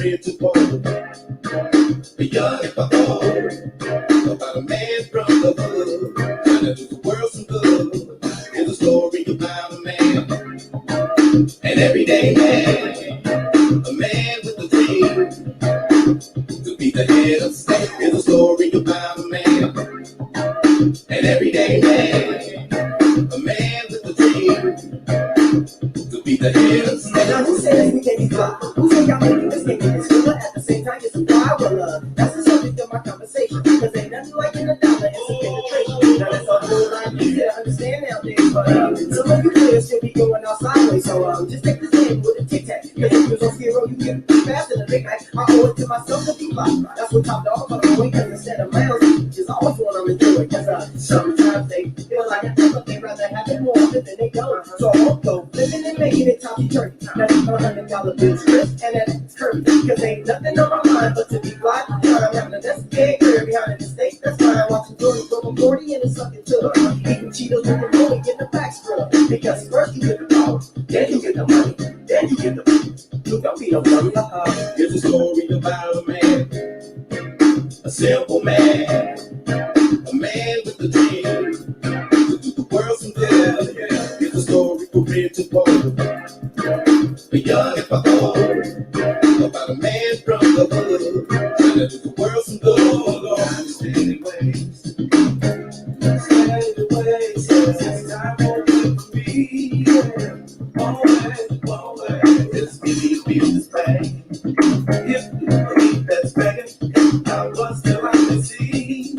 principle. The young and the old, about a man from the hood, trying to do the world some good. Here's a story about a man, an everyday man, a man with a dream to be the head of state. Here's a story about a man, an everyday man, a man with a dream to be the head of state. Now who says we can't be fly? Who say y'all making this game in this but at the same time it's a fly? Well, that's the subject of my conversation. Cause ain't nothing like in a dollar, it's a penetration. Now that's a whole lot easier to understand nowadays. But some of you players still be going out sideways. So just take this game with a tic tac. Cause if you're on zero, you get faster than a Big Mac. I owe it to myself to be fly. That's what top dog I'm doing. Cause instead of miles, is always what I'm enjoying. Cause sometimes they feel like I think they rather have it more often than they don't. So I won't go living and making it topsy-turvy. Now these $100 bills crisp and that's curvy. Cause ain't nothing on my mind but to be fly. I'm having a desk big clear behind the mistake. That's why I watch the Jordan from 40 and it's sucking to eating Cheetos with the money, get the back scrub. Because first you get the power, then you get the money, then you get the money. Look, don't be no dummy. Here's a story about a man, a simple man, a man with a dream to do the world some good. Here's a story for rich and poor, for young and for old, about a man from the hood, trying to do the world some good. Standing ways, it's time for me. Always, just give me a business bag. If you believe that's begging, I was still on the sea.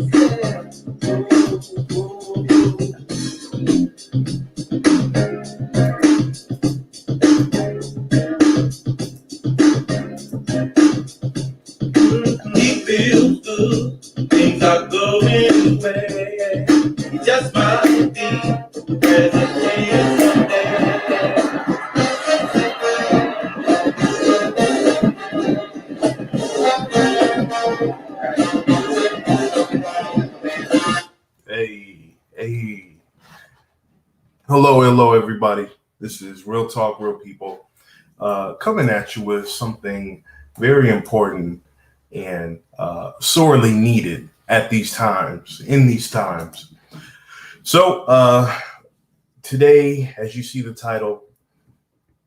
He feels good, things are going away. He just might be present here someday. Hey. Hello, everybody. This is Real Talk, Real People, coming at you with something very important and sorely needed in these times. So today, as you see the title,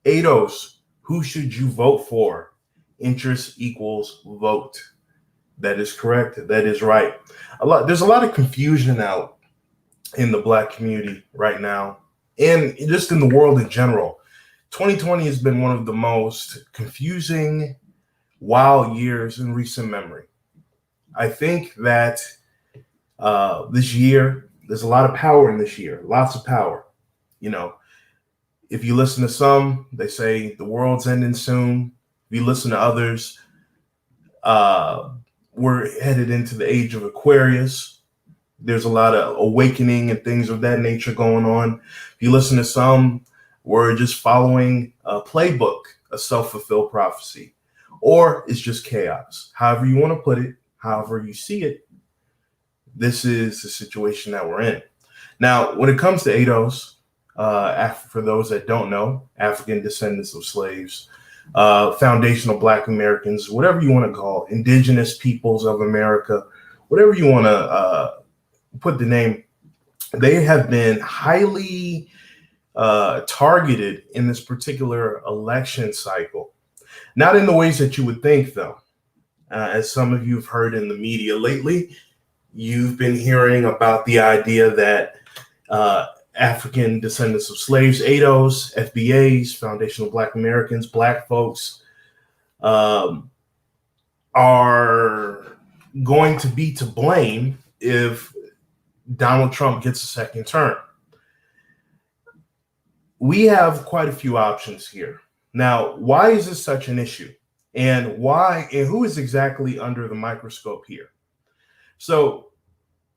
ADOS, who should you vote for? Interest equals vote. That is correct. That is right. There's a lot of confusion out in the Black community right now, and just in the world in general. 2020 has been one of the most confusing, wild years in recent memory. I think that this year, there's a lot of power in this year, lots of power. You know, if you listen to some, they say the world's ending soon. If you listen to others, we're headed into the age of Aquarius. There's a lot of awakening and things of that nature going on. If you listen to some, we're just following a playbook, a self-fulfilled prophecy, or it's just chaos. However you want to put it, however you see it, this is the situation that we're in. Now, when it comes to ADOS, for those that don't know, African descendants of slaves, foundational Black Americans, whatever you want to call it, indigenous peoples of America, whatever you want to put the name, they have been highly targeted in this particular election cycle. Not in the ways that you would think, though. As some of you have heard in the media lately, you've been hearing about the idea that African descendants of slaves, ADOS, FBAs, foundational Black Americans, Black folks, are going to be to blame if Donald Trump gets a second term. We have quite a few options here. Now, why is this such an issue? And who is exactly under the microscope here? So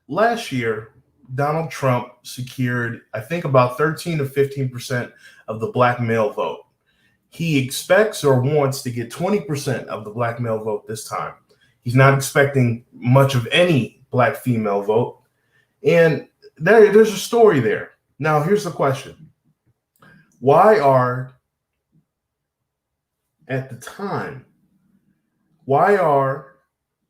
last year, Donald Trump secured, I think, about 13 to 15% of the Black male vote. He expects or wants to get 20% of the Black male vote this time. He's not expecting much of any Black female vote. And there's a story there. Now, here's the question. Why are, at the time, Why are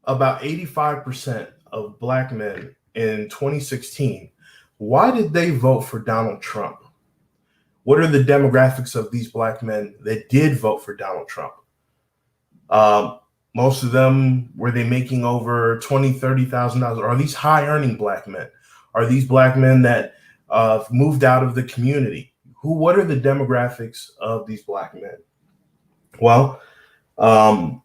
about 85% of black men in 2016, why did they vote for Donald Trump? What are the demographics of these black men that did vote for Donald Trump? Um, Most of them, were they making over $20,000, $30,000? Are these high earning black men? Are these black men that moved out of the community? What are the demographics of these black men? Well, um,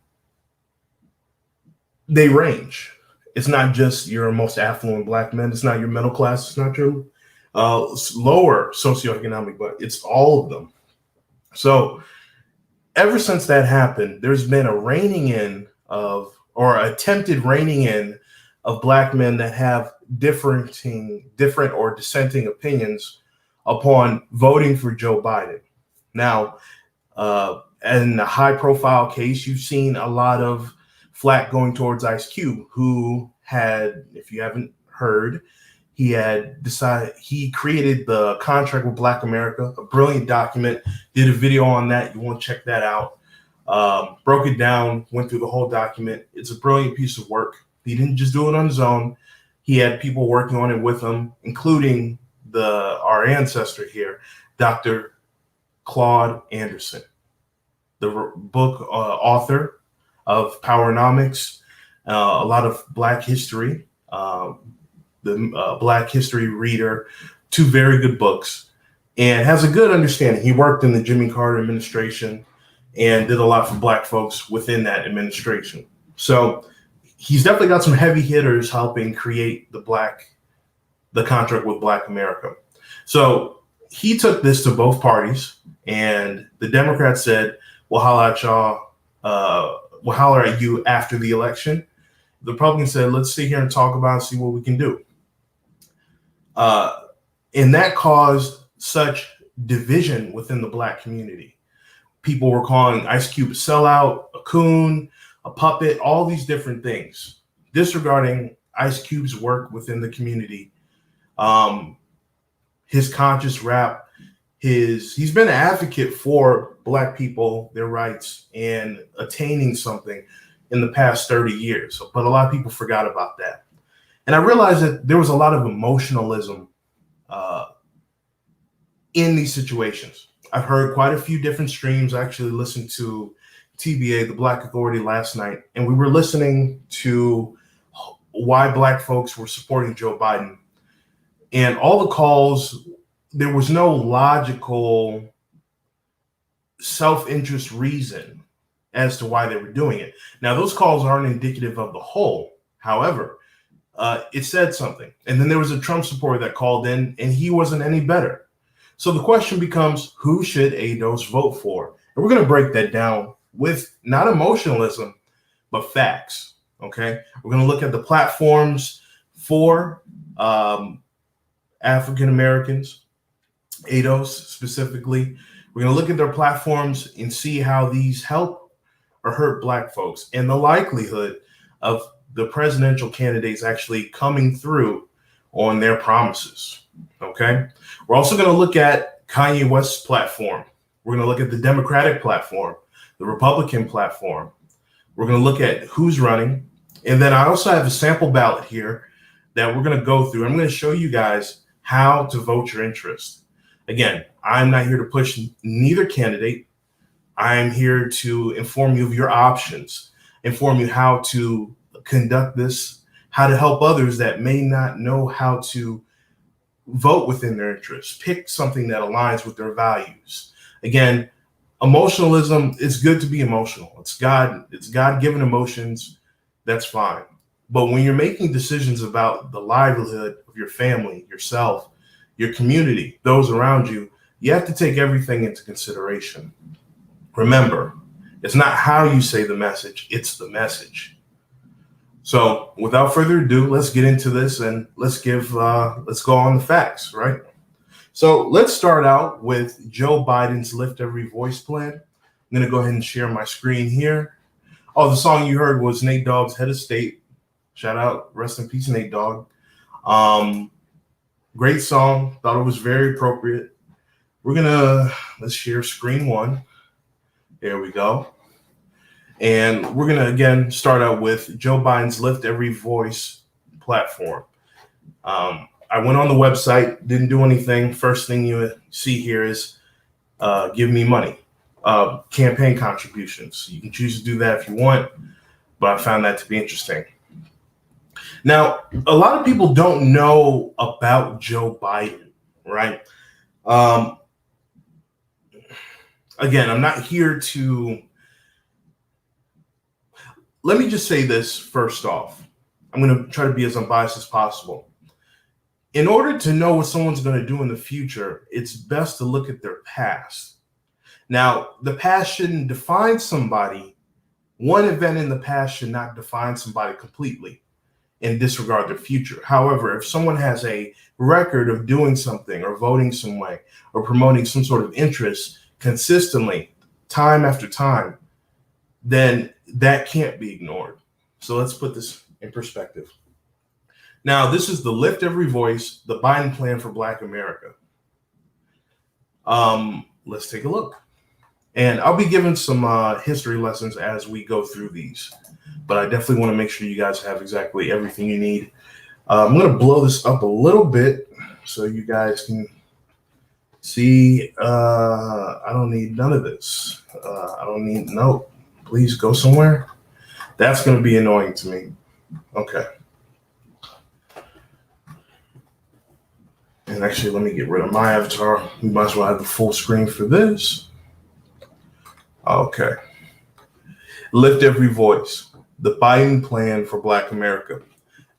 they range. It's not just your most affluent black men. It's not your middle class. It's not your lower socioeconomic, but it's all of them. So ever since that happened, there's been a reining in of, or attempted reining in of black men that have different or dissenting opinions upon voting for Joe Biden. Now, in a high profile case, you've seen a lot of flack going towards Ice Cube, who had, if you haven't heard, he created the Contract with Black America, a brilliant document, did a video on that. You want to check that out. Broke it down, went through the whole document. It's a brilliant piece of work. He didn't just do it on his own. He had people working on it with him, including our ancestor here, Dr. Claude Anderson, the book author of Powernomics, a lot of Black history, the Black History Reader, two very good books, and has a good understanding. He worked in the Jimmy Carter administration and did a lot for Black folks within that administration. So he's definitely got some heavy hitters helping create the Contract with Black America. So he took this to both parties, and the Democrats said, we'll holler at y'all, we'll holler at you after the election. The Republicans said, let's sit here and talk about it and see what we can do. And that caused such division within the Black community. People were calling Ice Cube a sellout, a coon, a puppet, all these different things, disregarding Ice Cube's work within the community. His conscious rap, he's been an advocate for Black people, their rights, and attaining something in the past 30 years. But a lot of people forgot about that. And I realized that there was a lot of emotionalism in these situations. I've heard quite a few different streams. I actually listened to TBA, the Black Authority, last night, and we were listening to why Black folks were supporting Joe Biden. And all the calls, there was no logical self-interest reason as to why they were doing it. Now, those calls aren't indicative of the whole. However, it said something. And then there was a Trump supporter that called in, and he wasn't any better. So the question becomes, who should ADOS vote for? And we're going to break that down with not emotionalism, but facts. Okay? We're going to look at the platforms for African Americans, ADOS specifically. We're going to look at their platforms and see how these help or hurt Black folks, and the likelihood of the presidential candidates actually coming through on their promises. Okay. We're also going to look at Kanye West's platform. We're going to look at the Democratic platform, the Republican platform. We're going to look at who's running. And then I also have a sample ballot here that we're going to go through. I'm going to show you guys how to vote your interest. Again, I'm not here to push neither candidate. I'm here to inform you of your options, inform you how to conduct this, how to help others that may not know how to vote within their interests, pick something that aligns with their values. Again, emotionalism, it's good to be emotional. It's God-given emotions. That's fine. But when you're making decisions about the livelihood of your family, yourself, your community, those around you, you have to take everything into consideration. Remember, it's not how you say the message, it's the message. So without further ado, let's get into this and let's go on the facts, right? So let's start out with Joe Biden's Lift Every Voice plan. I'm going to go ahead and share my screen here. Oh, the song you heard was Nate Dogg's Head of State. Shout out, rest in peace, Nate Dogg. Great song. Thought it was very appropriate. Let's share screen one. There we go. And we're going to, again, start out with Joe Biden's Lift Every Voice platform. I went on the website, didn't do anything. First thing you see here is give me money, campaign contributions. You can choose to do that if you want, but I found that to be interesting. Now, a lot of people don't know about Joe Biden, right? Again, I'm not here to... Let me just say this first off. I'm going to try to be as unbiased as possible. In order to know what someone's going to do in the future, it's best to look at their past. Now, the past shouldn't define somebody. One event in the past should not define somebody completely and disregard their future. However, if someone has a record of doing something or voting some way or promoting some sort of interest consistently, time after time, then that can't be ignored. So let's put this in perspective. Now, this is the Lift Every Voice, the Biden plan for Black America. Let's take a look. And I'll be giving some history lessons as we go through these. But I definitely want to make sure you guys have exactly everything you need. I'm going to blow this up a little bit so you guys can see. I don't need none of this. I don't need, no, please go somewhere. That's going to be annoying to me. Okay. And actually, let me get rid of my avatar. We might as well have the full screen for this. Okay. Lift Every Voice, the Biden plan for Black America.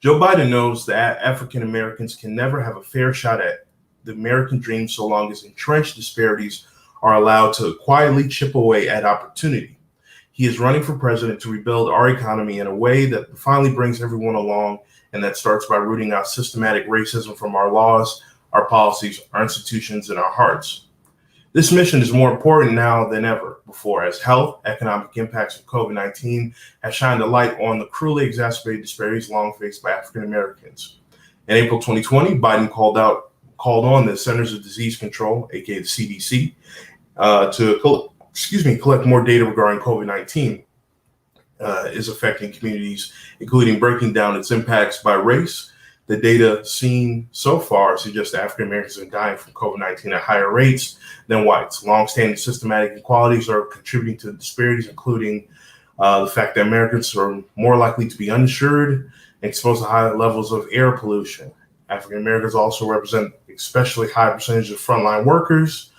Joe Biden knows that African Americans can never have a fair shot at the American dream so long as entrenched disparities are allowed to quietly chip away at opportunity. He is running for president to rebuild our economy in a way that finally brings everyone along, and that starts by rooting out systematic racism from our laws, our policies, our institutions, and our hearts. This mission is more important now than ever before, as health, economic impacts of COVID-19 have shined a light on the cruelly exacerbated disparities long faced by African Americans. In April 2020, Biden called on the Centers of Disease Control, aka the CDC, to collect more data regarding COVID-19 is affecting communities, including breaking down its impacts by race. The data seen so far suggests that African Americans are dying from COVID-19 at higher rates than whites. Long-standing systematic inequalities are contributing to the disparities, including the fact that Americans are more likely to be uninsured and exposed to high levels of air pollution. African Americans also represent especially high percentage of frontline workers,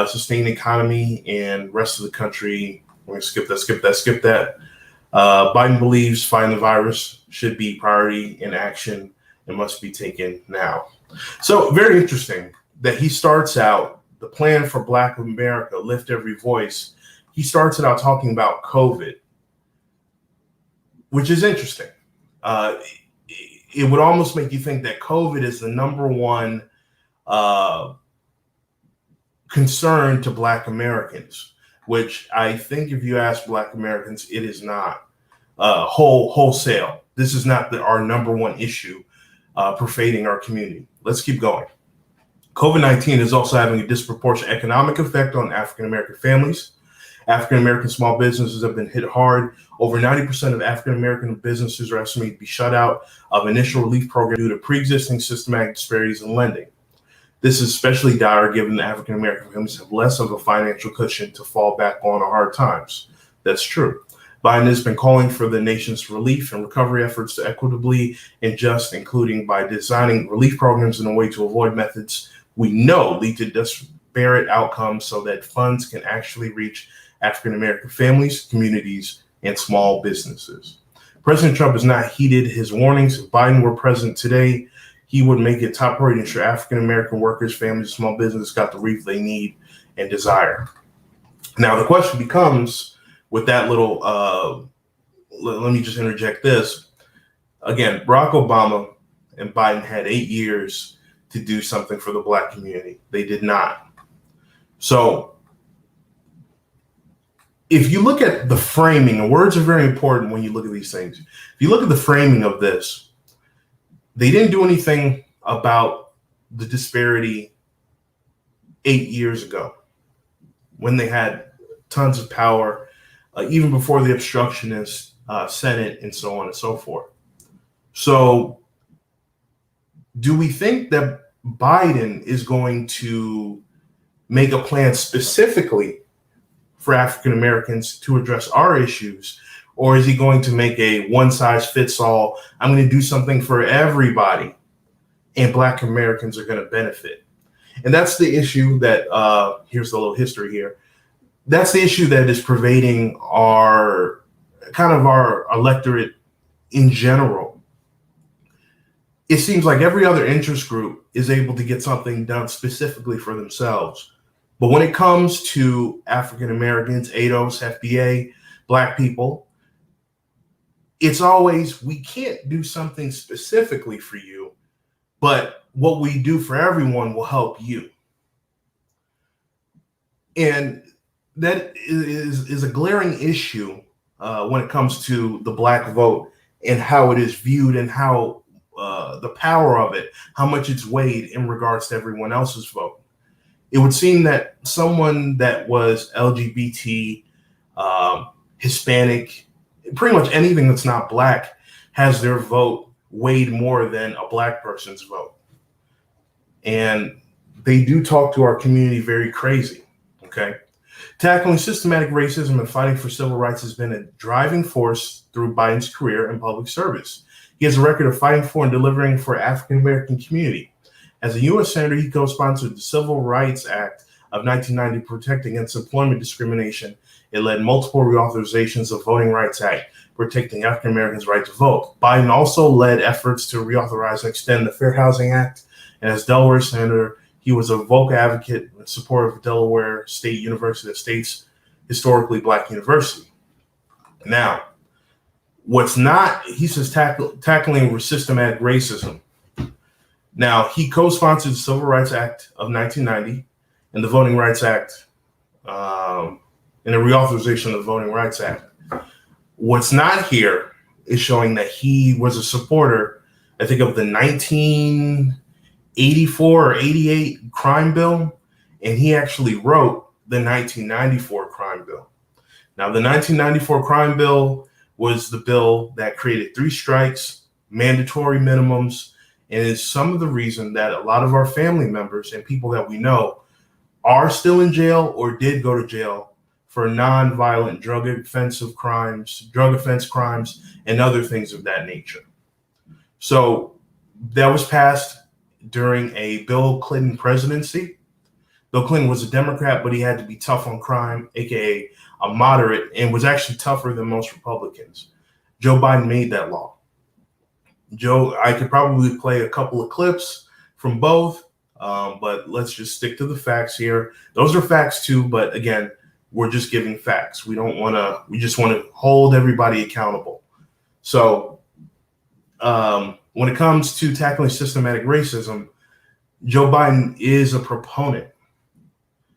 sustained economy, and rest of the country. We're going to skip that. Biden believes fighting the virus should be priority in action and must be taken now. So very interesting that he starts out the plan for Black America, Lift Every Voice. He starts it out talking about COVID, which is interesting. It would almost make you think that COVID is the number one concern to Black Americans, which I think if you ask Black Americans, it is not wholesale. This is not our number one issue pervading our community. Let's keep going. COVID-19 is also having a disproportionate economic effect on African American families. African American small businesses have been hit hard. Over 90% of African American businesses are estimated to be shut out of initial relief programs due to pre-existing systematic disparities in lending. This is especially dire given that African American families have less of a financial cushion to fall back on in hard times. That's true. Biden has been calling for the nation's relief and recovery efforts to equitably adjust, including by designing relief programs in a way to avoid methods we know lead to disparate outcomes so that funds can actually reach African American families, communities, and small businesses. President Trump has not heeded his warnings. If Biden were president today, he would make it top priority to ensure African American workers, families, and small businesses got the relief they need and desire. Now, the question becomes, with that little, let me just interject this. Again, Barack Obama and Biden had 8 years to do something for the Black community. They did not. So if you look at the framing, and words are very important when you look at these things. If you look at the framing of this, they didn't do anything about the disparity 8 years ago when they had tons of power even before the obstructionist Senate and so on and so forth. So do we think that Biden is going to make a plan specifically for African Americans to address our issues? Or is he going to make a one size fits all, I'm going to do something for everybody and Black Americans are going to benefit? And that's the issue that, here's a little history here. That's the issue that is pervading our electorate in general. It seems like every other interest group is able to get something done specifically for themselves. But when it comes to African Americans, ADOS, FBA, Black people, it's always, we can't do something specifically for you, but what we do for everyone will help you. And that is a glaring issue when it comes to the Black vote and how it is viewed and how the power of it, how much it's weighed in regards to everyone else's vote. It would seem that someone that was LGBT, Hispanic, pretty much anything that's not Black has their vote weighed more than a Black person's vote. And they do talk to our community very crazy, okay? Tackling systematic racism and fighting for civil rights has been a driving force through Biden's career in public service. He has a record of fighting for and delivering for African American community. As a U.S. Senator, he co-sponsored the Civil Rights Act of 1990 to protect against employment discrimination. It led multiple reauthorizations of Voting Rights Act, protecting African Americans' right to vote. Biden also led efforts to reauthorize and extend the Fair Housing Act. And as Delaware Senator, he was a vocal advocate in support of Delaware State University, the state's historically Black university. Now, what's not, he says tackling systematic racism. Now, he co-sponsored the Civil Rights Act of 1990 and the Voting Rights Act, and the reauthorization of the Voting Rights Act. What's not here is showing that he was a supporter, I think, of the 1984 or 88 crime bill, and he actually wrote the 1994 crime bill. Now, the 1994 crime bill was the bill that created 3 strikes, mandatory minimums, and is some of the reason that a lot of our family members and people that we know are still in jail or did go to jail for non-violent drug offense crimes, and other things of that nature. So that was passed during a Bill Clinton presidency. Bill Clinton was a Democrat, but he had to be tough on crime, aka a moderate, and was actually tougher than most Republicans. Joe Biden made that law. I could probably play a couple of clips from both, but let's just stick to the facts here. Those are facts too, but again, we're just giving facts. We just want to hold everybody accountable. So when it comes to tackling systematic racism, Joe Biden is a proponent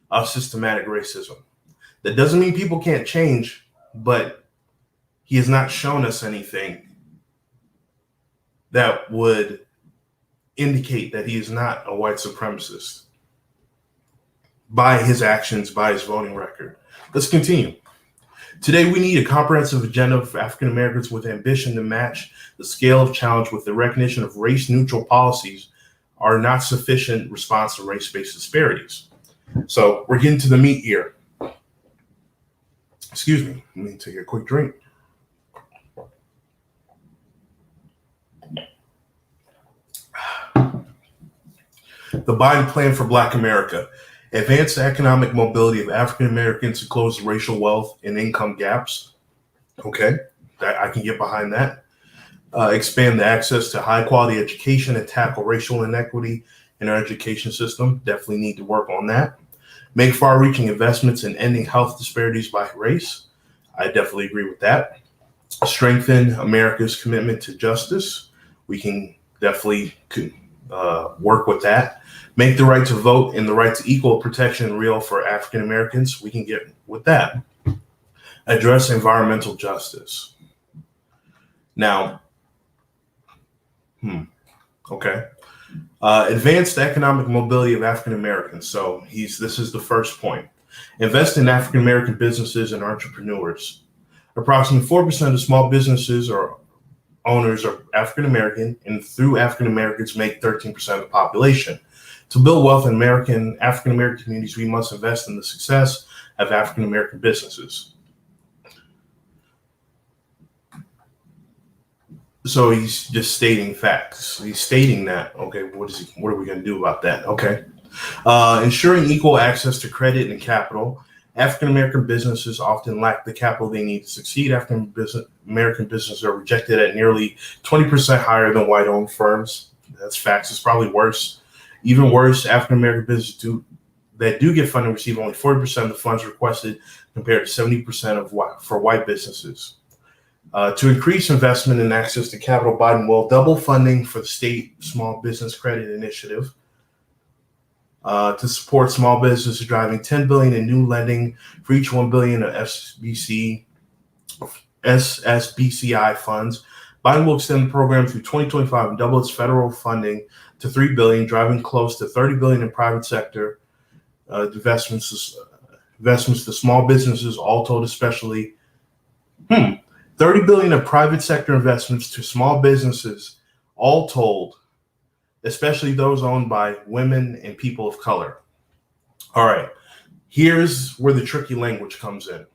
of systematic racism. That doesn't mean people can't change, but he has not shown us anything that would indicate that he is not a white supremacist by his actions, by his voting record. Let's continue. Today, we need a comprehensive agenda for African Americans with ambition to match the scale of challenge with the recognition of race-neutral policies are not sufficient response to race-based disparities. So we're getting to the meat here. Excuse me, let me take a quick drink. The Biden plan for Black America. Advance the economic mobility of African Americans to close the racial wealth and income gaps. Okay, I can get behind that. Expand the access to high quality education and tackle racial inequity in our education system. Definitely need to work on that. Make far reaching investments in ending health disparities by race. I definitely agree with that. Strengthen America's commitment to justice. We can definitely work with that. Make the right to vote and the right to equal protection real for African Americans. We can get with that. Address environmental justice. Now, okay. Advance the economic mobility of African Americans. So this is the first point. Invest in African American businesses and entrepreneurs. Approximately 4% of small businesses or owners are African American, and through African Americans make 13% of the population. To build wealth in African American communities, we must invest in the success of African American businesses. So he's just stating facts. He's stating that, okay, what are we going to do about that? Okay. Ensuring equal access to credit and capital. African American businesses often lack the capital they need to succeed. African American businesses are rejected at nearly 20% higher than white-owned firms. That's facts. It's probably worse. Even worse, African American businesses that do get funding receive only 40% of the funds requested, compared to 70% for white businesses. To increase investment and access to capital, Biden will double funding for the state small business credit initiative to support small businesses, driving $10 billion in new lending for each $1 billion of SSBCI funds. Biden will extend the program through 2025 and double its federal funding to $3 billion, driving close to $30 billion in private sector investments to small businesses, all told, especially. 30 billion of private sector investments to small businesses, all told, especially those owned by women and people of color. All right, here's where the tricky language comes in.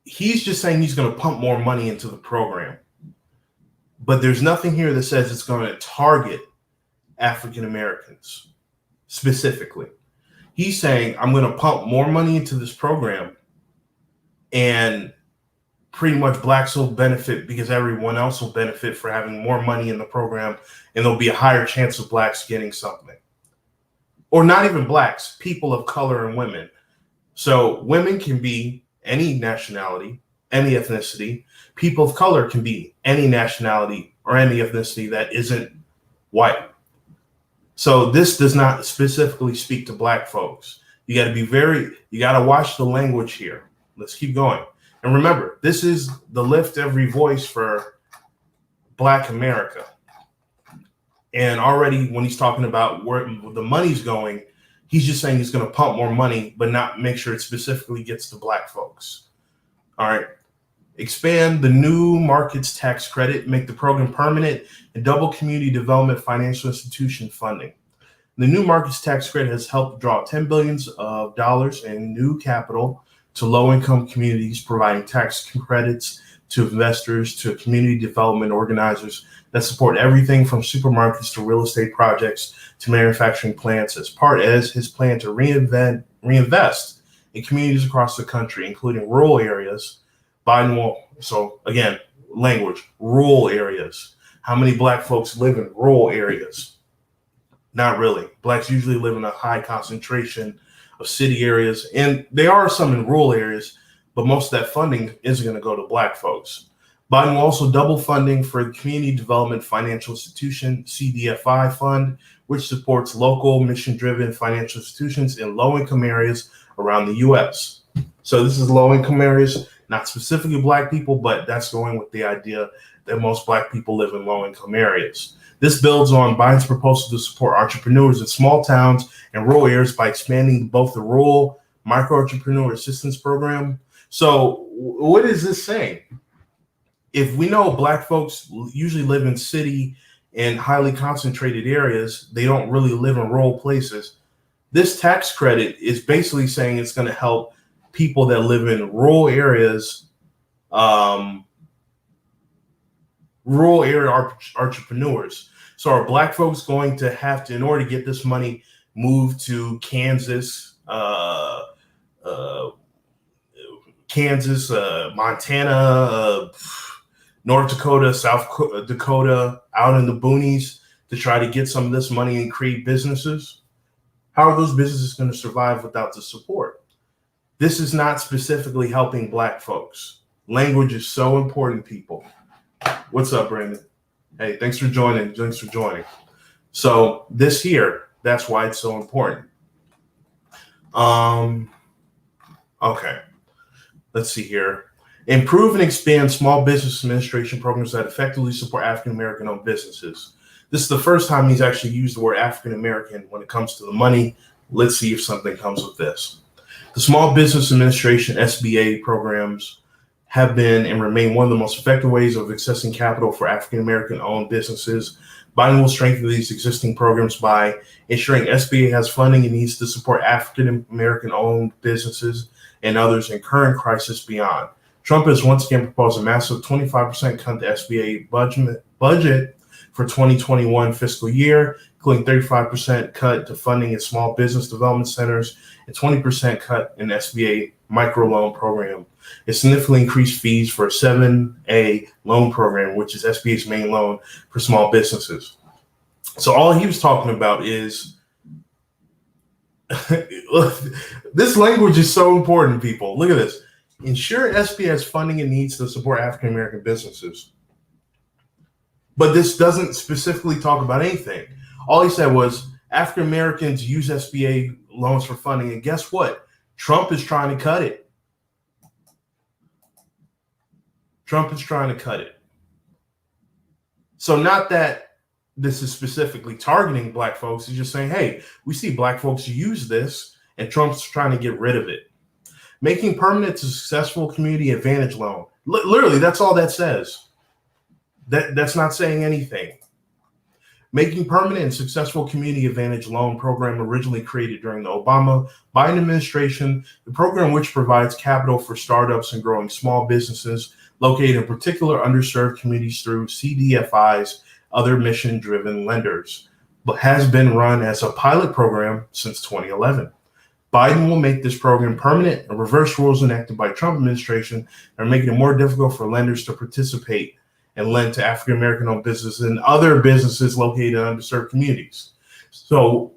He's just saying he's going to pump more money into the program, but there's nothing here that says it's going to target African Americans specifically. He's saying, I'm going to pump more money into this program, and pretty much blacks will benefit because everyone else will benefit for having more money in the program, and there'll be a higher chance of blacks getting something. Or not even blacks, people of color and women. So women can be any nationality, any ethnicity. People of color can be any nationality or any ethnicity that isn't white. So this does not specifically speak to black folks. You got to watch the language here. Let's keep going. And remember, this is the Lift Every Voice for Black America. And already when he's talking about where the money's going, he's just saying he's going to pump more money, but not make sure it specifically gets to black folks. All right. Expand the new markets tax credit, make the program permanent, and double community development financial institution funding. The new markets tax credit has helped draw $10 billion in new capital to low-income communities, providing tax credits to investors, to community development organizers that support everything from supermarkets to real estate projects to manufacturing plants, as part as his plan to reinvest in communities across the country, including rural areas. Biden will, so again, language, rural areas. How many black folks live in rural areas? Not really. Blacks usually live in a high concentration of city areas, and there are some in rural areas, but most of that funding isn't going to go to black folks. Biden will also double funding for the Community Development Financial Institution, CDFI fund, which supports local mission-driven financial institutions in low-income areas around the U.S. So this is low-income areas, not specifically black people, but that's going with the idea that most black people live in low-income areas. This builds on Biden's proposal to support entrepreneurs in small towns and rural areas by expanding both the Rural Micro Entrepreneur Assistance Program. So what is this saying? If we know black folks usually live in city and highly concentrated areas, they don't really live in rural places. This tax credit is basically saying it's going to help people that live in rural areas, rural area entrepreneurs. So are black folks going to have to, in order to get this money, move to Kansas, Montana, North Dakota, South Dakota, out in the boonies to try to get some of this money and create businesses? How are those businesses going to survive without the support? This is not specifically helping black folks. Language is so important, people. What's up, Brandon? Hey, thanks for joining. So this here, that's why it's so important. Okay, let's see here. Improve and expand small business administration programs that effectively support African-American owned businesses. This is the first time he's actually used the word African-American when it comes to the money. Let's see if something comes with this. The Small Business Administration, SBA programs have been and remain one of the most effective ways of accessing capital for African American owned businesses. Biden will strengthen these existing programs by ensuring SBA has funding it needs to support African American owned businesses and others in current crisis beyond. Trump has once again proposed a massive 25% cut to SBA budget for 2021 fiscal year, including 35% cut to funding in small business development centers and 20% cut in SBA microloan program. It significantly increased fees for a 7A loan program, which is SBA's main loan for small businesses. So all he was talking about is this language is so important, people. Look at this. Ensure SBA has funding it needs to support African American businesses. But this doesn't specifically talk about anything. All he said was African Americans use SBA loans for funding. And guess what? Trump is trying to cut it. Trump is trying to cut it. So not that this is specifically targeting Black folks. He's just saying, hey, we see Black folks use this, and Trump's trying to get rid of it. Making permanent to successful community advantage loan. Literally, that's all that says. That's not saying anything. Making permanent and successful community advantage loan program originally created during the Obama-Biden administration, the program which provides capital for startups and growing small businesses located in particular underserved communities through CDFIs, other mission-driven lenders, but has been run as a pilot program since 2011. Biden will make this program permanent and reverse rules enacted by Trump administration and are making it more difficult for lenders to participate and lend to African American owned businesses and other businesses located in underserved communities. So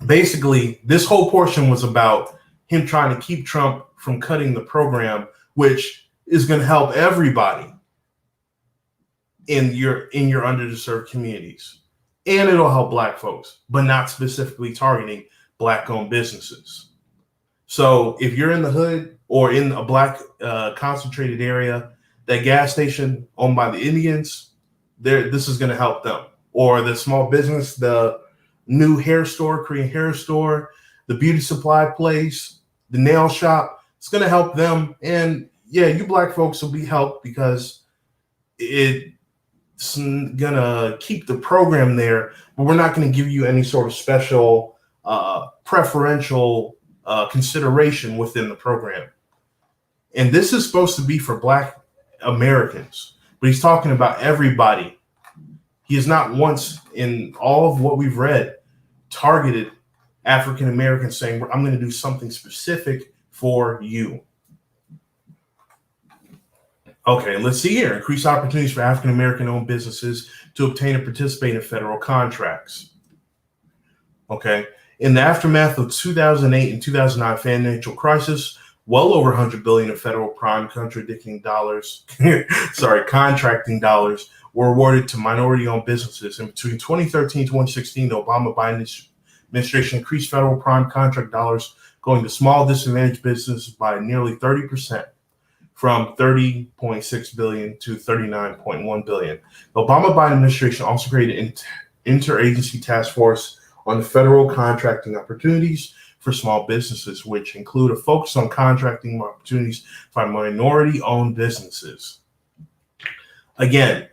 basically, this whole portion was about him trying to keep Trump from cutting the program, which is going to help everybody in your underserved communities. And it'll help Black folks, but not specifically targeting Black-owned businesses. So if you're in the hood or in a Black concentrated area, that gas station owned by the Indians, this is going to help them. Or the small business, the new hair store, Korean hair store, the beauty supply place, the nail shop, it's going to help them. And yeah, you Black folks will be helped because it's going to keep the program there, but we're not going to give you any sort of special preferential consideration within the program. And this is supposed to be for Black Americans, but he's talking about everybody. He has not once in all of what we've read targeted African Americans saying, I'm going to do something specific for you. Okay, let's see here. Increase opportunities for African American owned businesses to obtain and participate in federal contracts. Okay, in the aftermath of 2008 and 2009 financial crisis, well over $100 billion of federal prime contracting dollars were awarded to minority-owned businesses. And between 2013 and 2016, the Obama-Biden administration increased federal prime contract dollars going to small disadvantaged businesses by nearly 30%, from $30.6 billion to $39.1 billion. The Obama-Biden administration also created an interagency task force on the federal contracting opportunities for small businesses, which include a focus on contracting opportunities for minority-owned businesses. Again,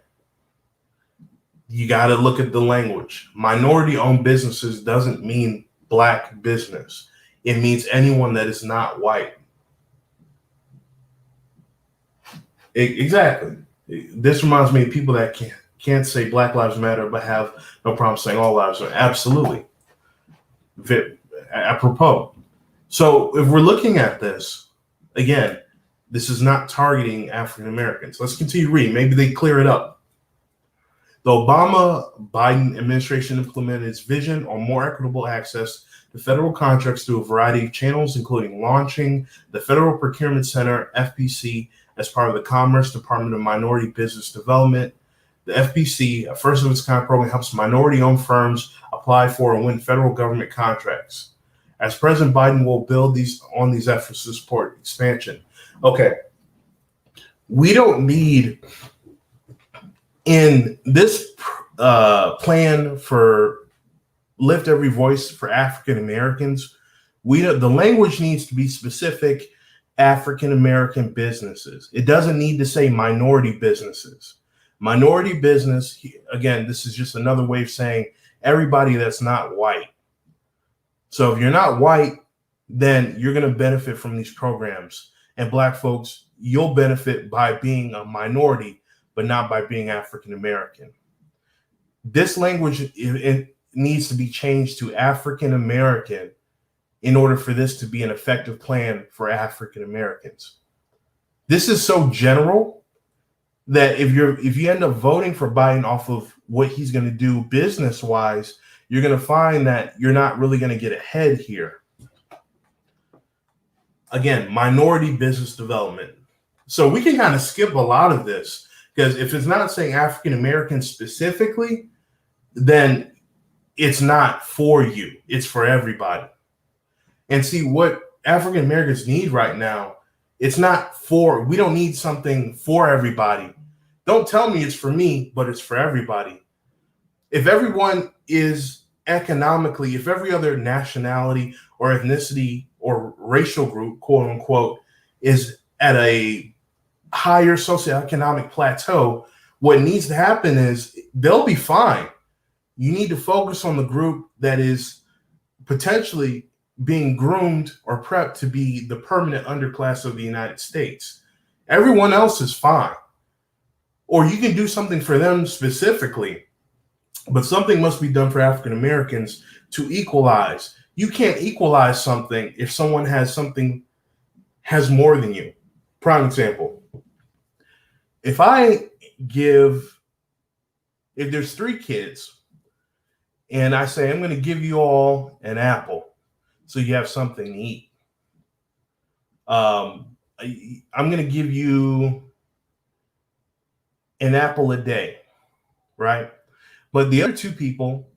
you got to look at the language. Minority-owned businesses doesn't mean Black business. It means anyone that is not white. Exactly. This reminds me of people that can't say Black Lives Matter, but have no problem saying all lives matter. Absolutely. Apropos. So if we're looking at this, again, this is not targeting African Americans. Let's continue reading. Maybe they clear it up. The Obama-Biden administration implemented its vision on more equitable access to federal contracts through a variety of channels, including launching the Federal Procurement Center, FPC, as part of the Commerce Department of Minority Business Development. The FPC, a first of its kind program, helps minority-owned firms apply for and win federal government contracts. As President Biden will build on these efforts to support expansion. Okay, we don't need in this plan for Lift Every Voice for African Americans. The language needs to be specific African American businesses. It doesn't need to say minority businesses. Minority business, again, this is just another way of saying everybody that's not white. So if you're not white, then you're going to benefit from these programs. And Black folks, you'll benefit by being a minority, but not by being African American. This language it needs to be changed to African American in order for this to be an effective plan for African Americans. This is so general that if you end up voting for Biden off of what he's going to do business wise, you're going to find that you're not really going to get ahead here. Again, minority business development. So we can kind of skip a lot of this because if it's not saying African Americans specifically, then it's not for you. It's for everybody. And see what African Americans need right now. It's not for, we don't need something for everybody. Don't tell me it's for me, but it's for everybody. If everyone is economically, if every other nationality or ethnicity or racial group, quote unquote, is at a higher socioeconomic plateau, what needs to happen is they'll be fine. You need to focus on the group that is potentially being groomed or prepped to be the permanent underclass of the United States. Everyone else is fine. Or you can do something for them specifically, but something must be done for African Americans to equalize. You can't equalize something if someone has more than you. Prime example. If there's 3 kids and I say, I'm going to give you all an apple so you have something to eat. I'm going to give you an apple a day, right? But the other 2 people,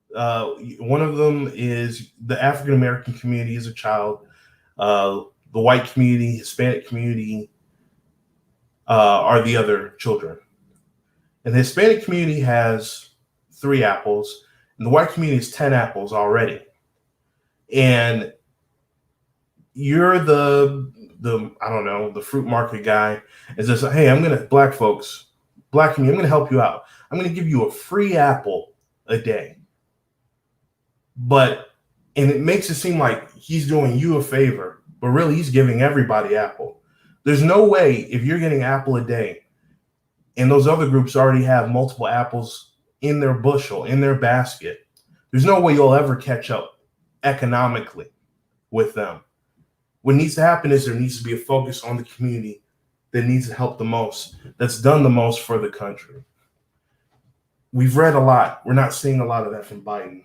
one of them is the African American community as a child, the white community, Hispanic community are the other children. And the Hispanic community has 3 apples, and the white community has 10 apples already. And you're the I don't know, the fruit market guy is just, hey, Black folks, Black community, I'm going to help you out. I'm going to give you a free apple a day. And it makes it seem like he's doing you a favor, but really he's giving everybody apple. There's no way if you're getting apple a day and those other groups already have multiple apples in their bushel, in their basket, there's no way you'll ever catch up economically with them. What needs to happen is there needs to be a focus on the community that needs to help the most, that's done the most for the country. We've read a lot. We're not seeing a lot of that from Biden.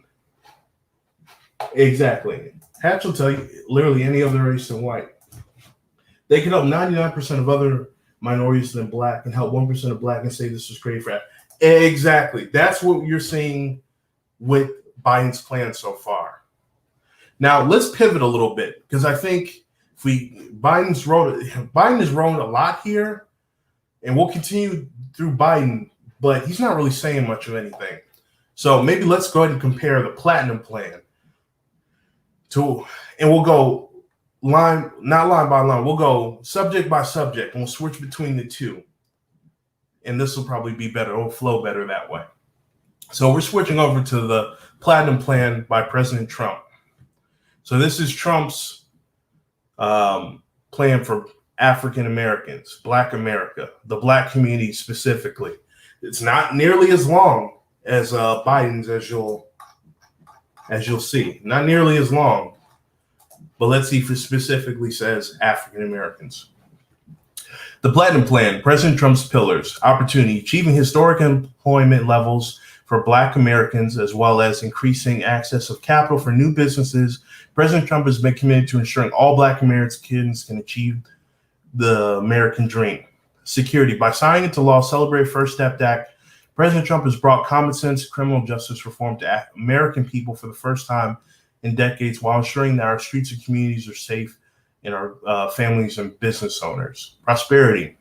Exactly. Hatch will tell you literally any other race than white. They can help 99% of other minorities than Black and help 1% of Black and say this is great for that. Exactly. That's what you're seeing with Biden's plan so far. Now let's pivot a little bit because I think Biden has wrote a lot here, and we'll continue through Biden, but he's not really saying much of anything. So maybe let's go ahead and compare the Platinum Plan and we'll go not line by line. We'll go subject by subject, and we'll switch between the 2. And this will probably be better. It'll flow better that way. So we're switching over to the Platinum Plan by President Trump. So this is Trump's plan for African Americans, Black America, the Black community specifically. It's not nearly as long as Biden's, as you'll see. Not nearly as long. But let's see if it specifically says African Americans. The Platinum Plan, President Trump's pillars: opportunity, achieving historic employment levels for Black Americans, as well as increasing access of capital for new businesses. President Trump has been committed to ensuring all Black Americans can achieve the American dream. Security, by signing into law, Celebrate First Step Act, President Trump has brought common sense criminal justice reform to American people for the first time in decades, while ensuring that our streets and communities are safe and our families and business owners. Prosperity,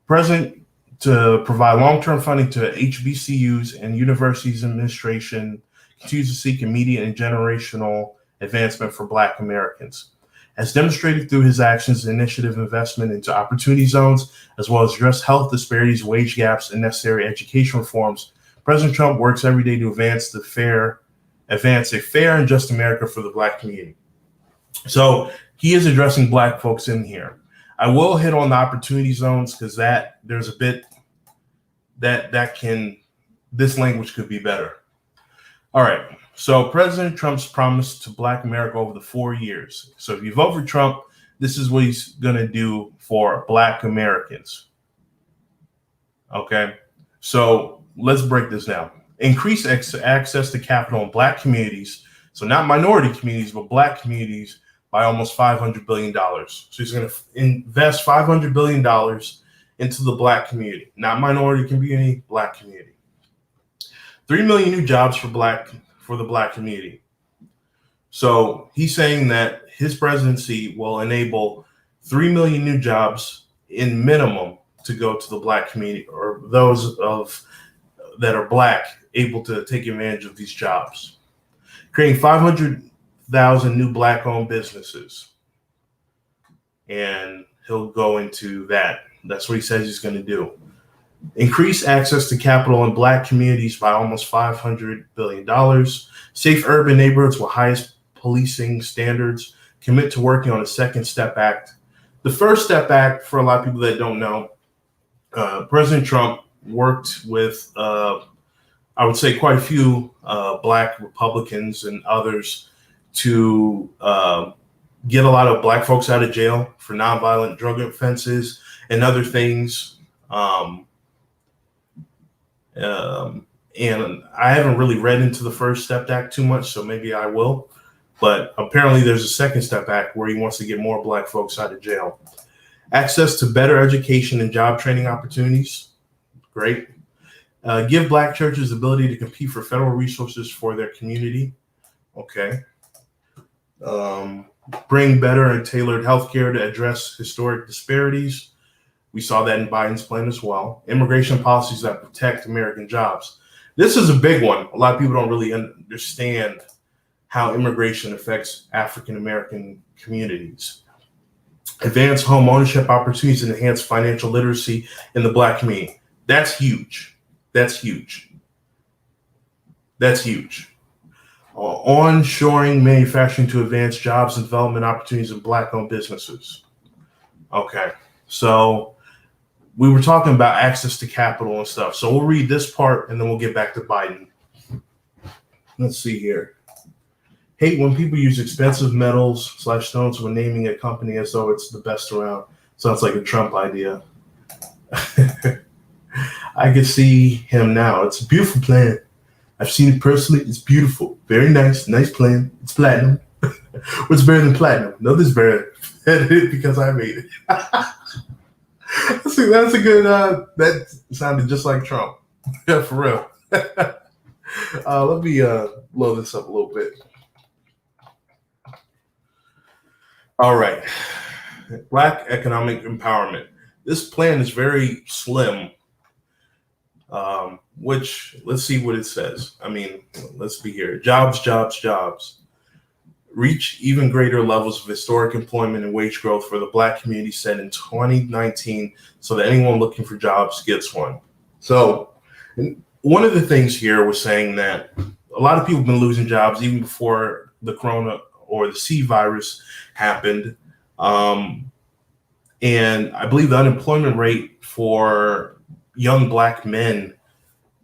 President to provide long-term funding to HBCUs and universities administration continues to seek immediate and generational advancement for Black Americans. has demonstrated through his actions and initiative investment into opportunity zones, as well as address health disparities, wage gaps, and necessary education reforms. President Trump works every day to advance a fair and just America for the Black community. So he is addressing Black folks in here. I will hit on the opportunity zones because there's a bit this language could be better. All right. So President Trump's promise to Black America over the 4 years. So if you vote for Trump, this is what he's going to do for Black Americans. Okay. So let's break this down. Increase access to capital in Black communities. So not minority communities, but Black communities by almost $500 billion. So he's going to invest $500 billion into the Black community, not minority community, Black community. 3 million new jobs for the Black community. So he's saying that his presidency will enable 3 million new jobs in minimum to go to the Black community, or those that are Black able to take advantage of these jobs. Creating 500,000 new Black-owned businesses. And he'll go into that. That's what he says he's going to do. Increase access to capital in Black communities by almost $500 billion. Safe urban neighborhoods with highest policing standards. Commit to working on a Second Step Act. The First Step Act, for a lot of people that don't know, President Trump worked with, I would say, quite a few Black Republicans and others to get a lot of Black folks out of jail for nonviolent drug offenses and other things. And I haven't really read into the First Step Act too much, so maybe I will. But apparently there's a Second Step Act where he wants to get more Black folks out of jail. Access to better education and job training opportunities. Great. Give Black churches the ability to compete for federal resources for their community. Okay. Bring better and tailored healthcare to address historic disparities. We saw that in Biden's plan as well. Immigration policies that protect American jobs. This is a big one. A lot of people don't really understand how immigration affects African American communities. Advance home ownership opportunities and enhance financial literacy in the Black community. That's huge. That's huge. That's huge. Onshoring manufacturing to advance jobs and development opportunities in Black-owned businesses. Okay, so we were talking about access to capital and stuff. So we'll read this part and then we'll get back to Biden. Let's see here. Hate when people use expensive metals / stones when naming a company as though it's the best around. Sounds like a Trump idea. I can see him now. It's a beautiful plan. I've seen it personally. It's beautiful. Very nice. Nice plan. It's platinum. What's better than platinum? Nothing's better than it because I made it. That's a good, that sounded just like Trump. Yeah, for real. Let me blow this up a little bit. All right. Black economic empowerment. This plan is very slim. Which, let's see what it says. I mean, let's be here. Jobs, jobs, jobs. Reach even greater levels of historic employment and wage growth for the Black community set in 2019 so that anyone looking for jobs gets one. So one of the things here was saying that a lot of people have been losing jobs even before the corona or the C virus happened. And I believe the unemployment rate for young Black men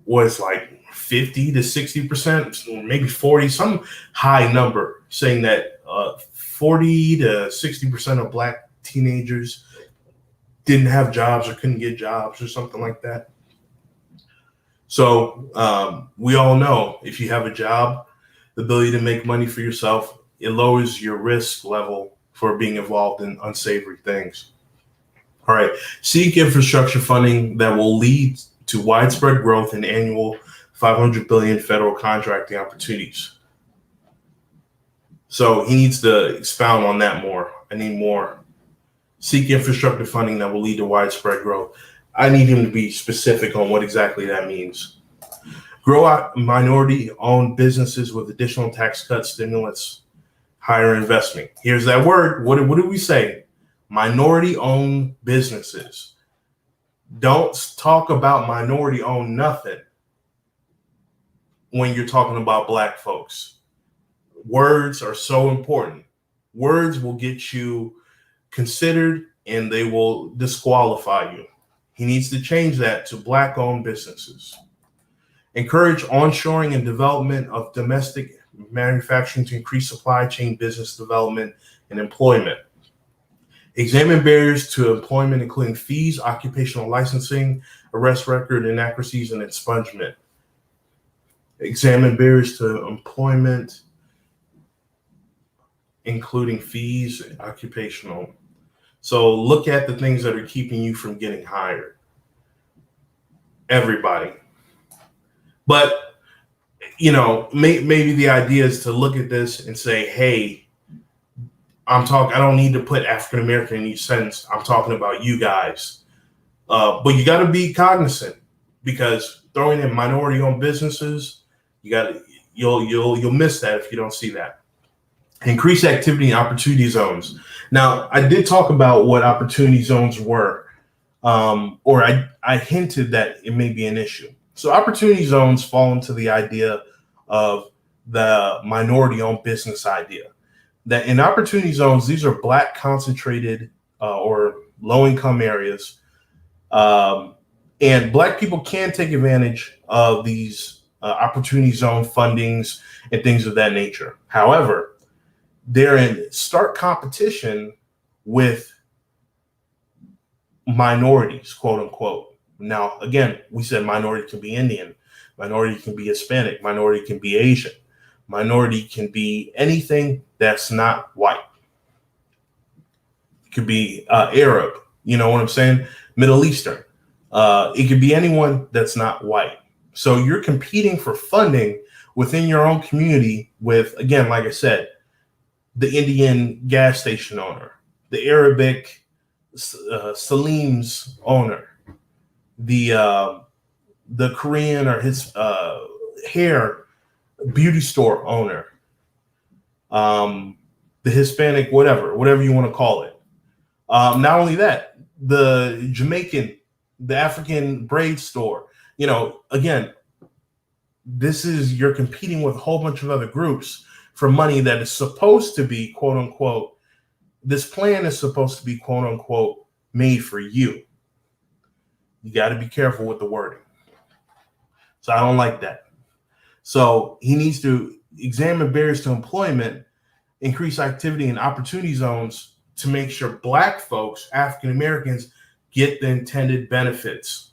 was like 50 to 60%, maybe 40, some high number, saying that 40 to 60% of Black teenagers didn't have jobs or couldn't get jobs or something like that. So we all know if you have a job, the ability to make money for yourself, it lowers your risk level for being involved in unsavory things. All right, seek infrastructure funding that will lead to widespread growth and annual $500 billion federal contracting opportunities. So he needs to expound on that more. I need more. Seek infrastructure funding that will lead to widespread growth. I need him to be specific on what exactly that means. Grow out minority-owned businesses with additional tax cuts, stimulus, higher investment. Here's that word. What do we say? Minority-owned businesses. Don't talk about minority-owned nothing when you're talking about Black folks. Words are so important. Words will get you considered and they will disqualify you. He needs to change that to Black-owned businesses. Encourage onshoring and development of domestic manufacturing to increase supply chain business development and employment. Examine barriers to employment, including fees, occupational licensing, arrest record inaccuracies, and expungement. Examine barriers to employment, including fees, occupational. So look at the things that are keeping you from getting hired. Everybody. But, maybe the idea is to look at this and say, hey, I don't need to put African American in each sentence. I'm talking about you guys. But you got to be cognizant, because throwing in minority-owned businesses, you'll miss that if you don't see that. Increase activity in opportunity zones. Now, I did talk about what opportunity zones were, or I hinted that it may be an issue. So opportunity zones fall into the idea of the minority-owned business idea. That in opportunity zones, these are Black concentrated or low-income areas, and Black people can take advantage of these opportunity zone fundings and things of that nature. However, they're in stark competition with minorities, quote unquote. Now, again, we said minority can be Indian, minority can be Hispanic, minority can be Asian, minority can be anything that's not white. It could be Arab, you know what I'm saying? Middle Eastern. It could be anyone that's not white. So you're competing for funding within your own community with, again, like I said, the Indian gas station owner, the Arabic Salim's owner, the Korean or his hair beauty store owner, the Hispanic, whatever you want to call it. Not only that, the Jamaican, the African braid store. Again, you're competing with a whole bunch of other groups for money that is supposed to be, quote unquote, this plan is supposed to be, quote unquote, made for you. You got to be careful with the wording. So I don't like that. So he needs to examine barriers to employment, increase activity in opportunity zones to make sure Black folks, African Americans, get the intended benefits.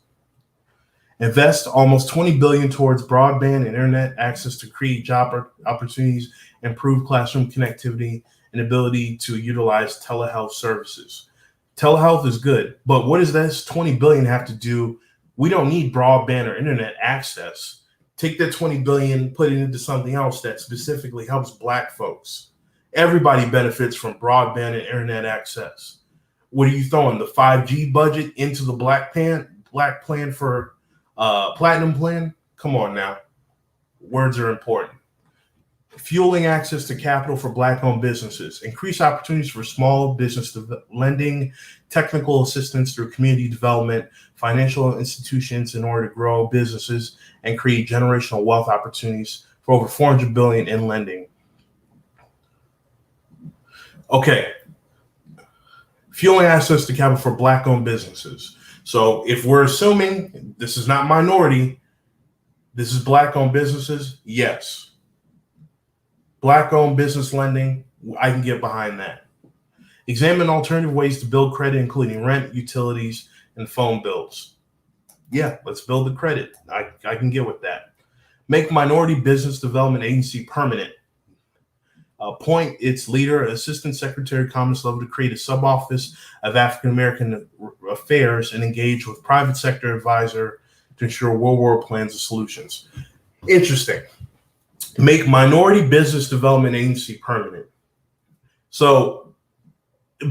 Invest almost $20 billion towards broadband and internet access to create job opportunities, improve classroom connectivity, and ability to utilize telehealth services. Telehealth is good, but what does this $20 billion have to do? We don't need broadband or internet access. Take that $20 billion, put it into something else that specifically helps Black folks. Everybody benefits from broadband and internet access. What are you throwing? The 5G budget into the Black plan for Platinum plan? Come on now. Words are important. Fueling access to capital for Black-owned businesses. Increase opportunities for small business lending, technical assistance through community development, financial institutions in order to grow businesses and create generational wealth opportunities for over $400 billion in lending. Okay. Fueling access to capital for Black-owned businesses. So if we're assuming this is not minority, this is Black-owned businesses, yes. Black-owned business lending, I can get behind that. Examine alternative ways to build credit, including rent, utilities, and phone bills. Yeah, let's build the credit. I can get with that. Make Minority Business Development Agency permanent. Appoint its leader, Assistant Secretary Commerce level, to create a sub-office of African American affairs and engage with private sector advisor to ensure worldwide plans and solutions. Interesting. Make Minority Business Development Agency permanent. So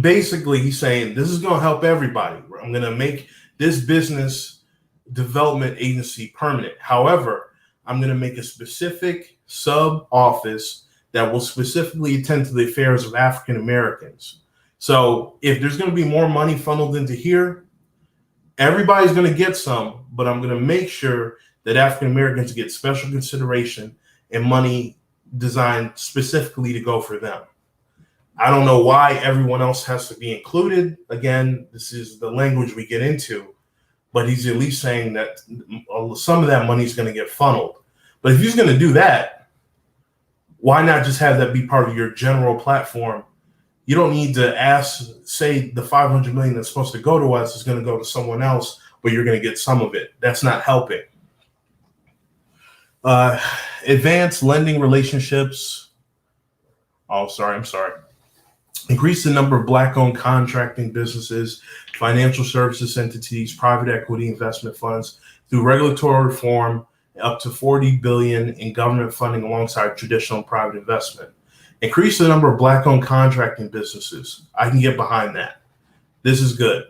basically he's saying this is going to help everybody. I'm going to make this business development agency permanent. However, I'm going to make a specific sub office that will specifically attend to the affairs of African Americans. So if there's going to be more money funneled into here, everybody's going to get some, but I'm going to make sure that African Americans get special consideration and money designed specifically to go for them. I don't know why everyone else has to be included. Again, this is the language we get into, but he's at least saying that some of that money is going to get funneled. But if he's going to do that, why not just have that be part of your general platform? You don't need to say the 500 million that's supposed to go to us is going to go to someone else, but you're going to get some of it. That's not helping. Advanced lending relationships. I'm sorry. Increase the number of Black-owned contracting businesses, financial services entities, private equity investment funds through regulatory reform, up to $40 billion in government funding alongside traditional and private investment. Increase the number of Black-owned contracting businesses. I can get behind that. This is good.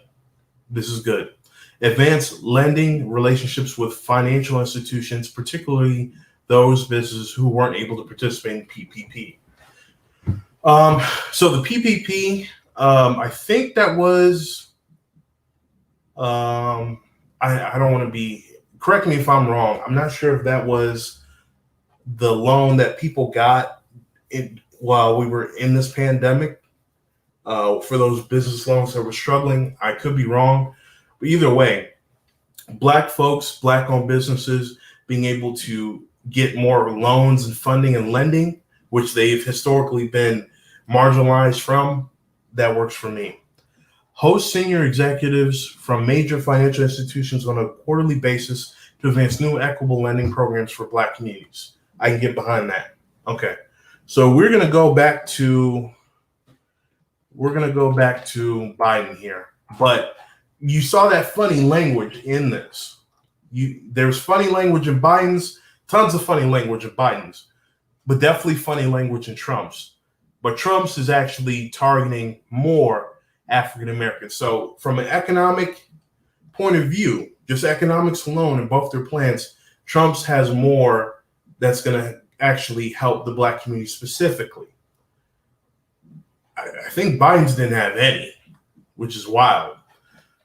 Advance lending relationships with financial institutions, particularly those businesses who weren't able to participate in PPP. So the PPP, I think that was, I don't want to be, correct me if I'm wrong. I'm not sure if that was the loan that people got while we were in this pandemic for those business loans that were struggling. I could be wrong, but either way, Black folks, Black-owned businesses being able to get more loans and funding and lending, which they've historically been marginalized from, that works for me. Host senior executives from major financial institutions on a quarterly basis to advance new equitable lending programs for Black communities. I can get behind that. Okay. So we're going to go back to Biden here. But you saw that funny language in this. There's funny language in Biden's, tons of funny language in Biden's, but definitely funny language in Trump's. But Trump's is actually targeting more African Americans. So from an economic point of view, just economics alone in both their plans, Trump's has more that's going to actually help the Black community specifically. I think Biden's didn't have any, which is wild.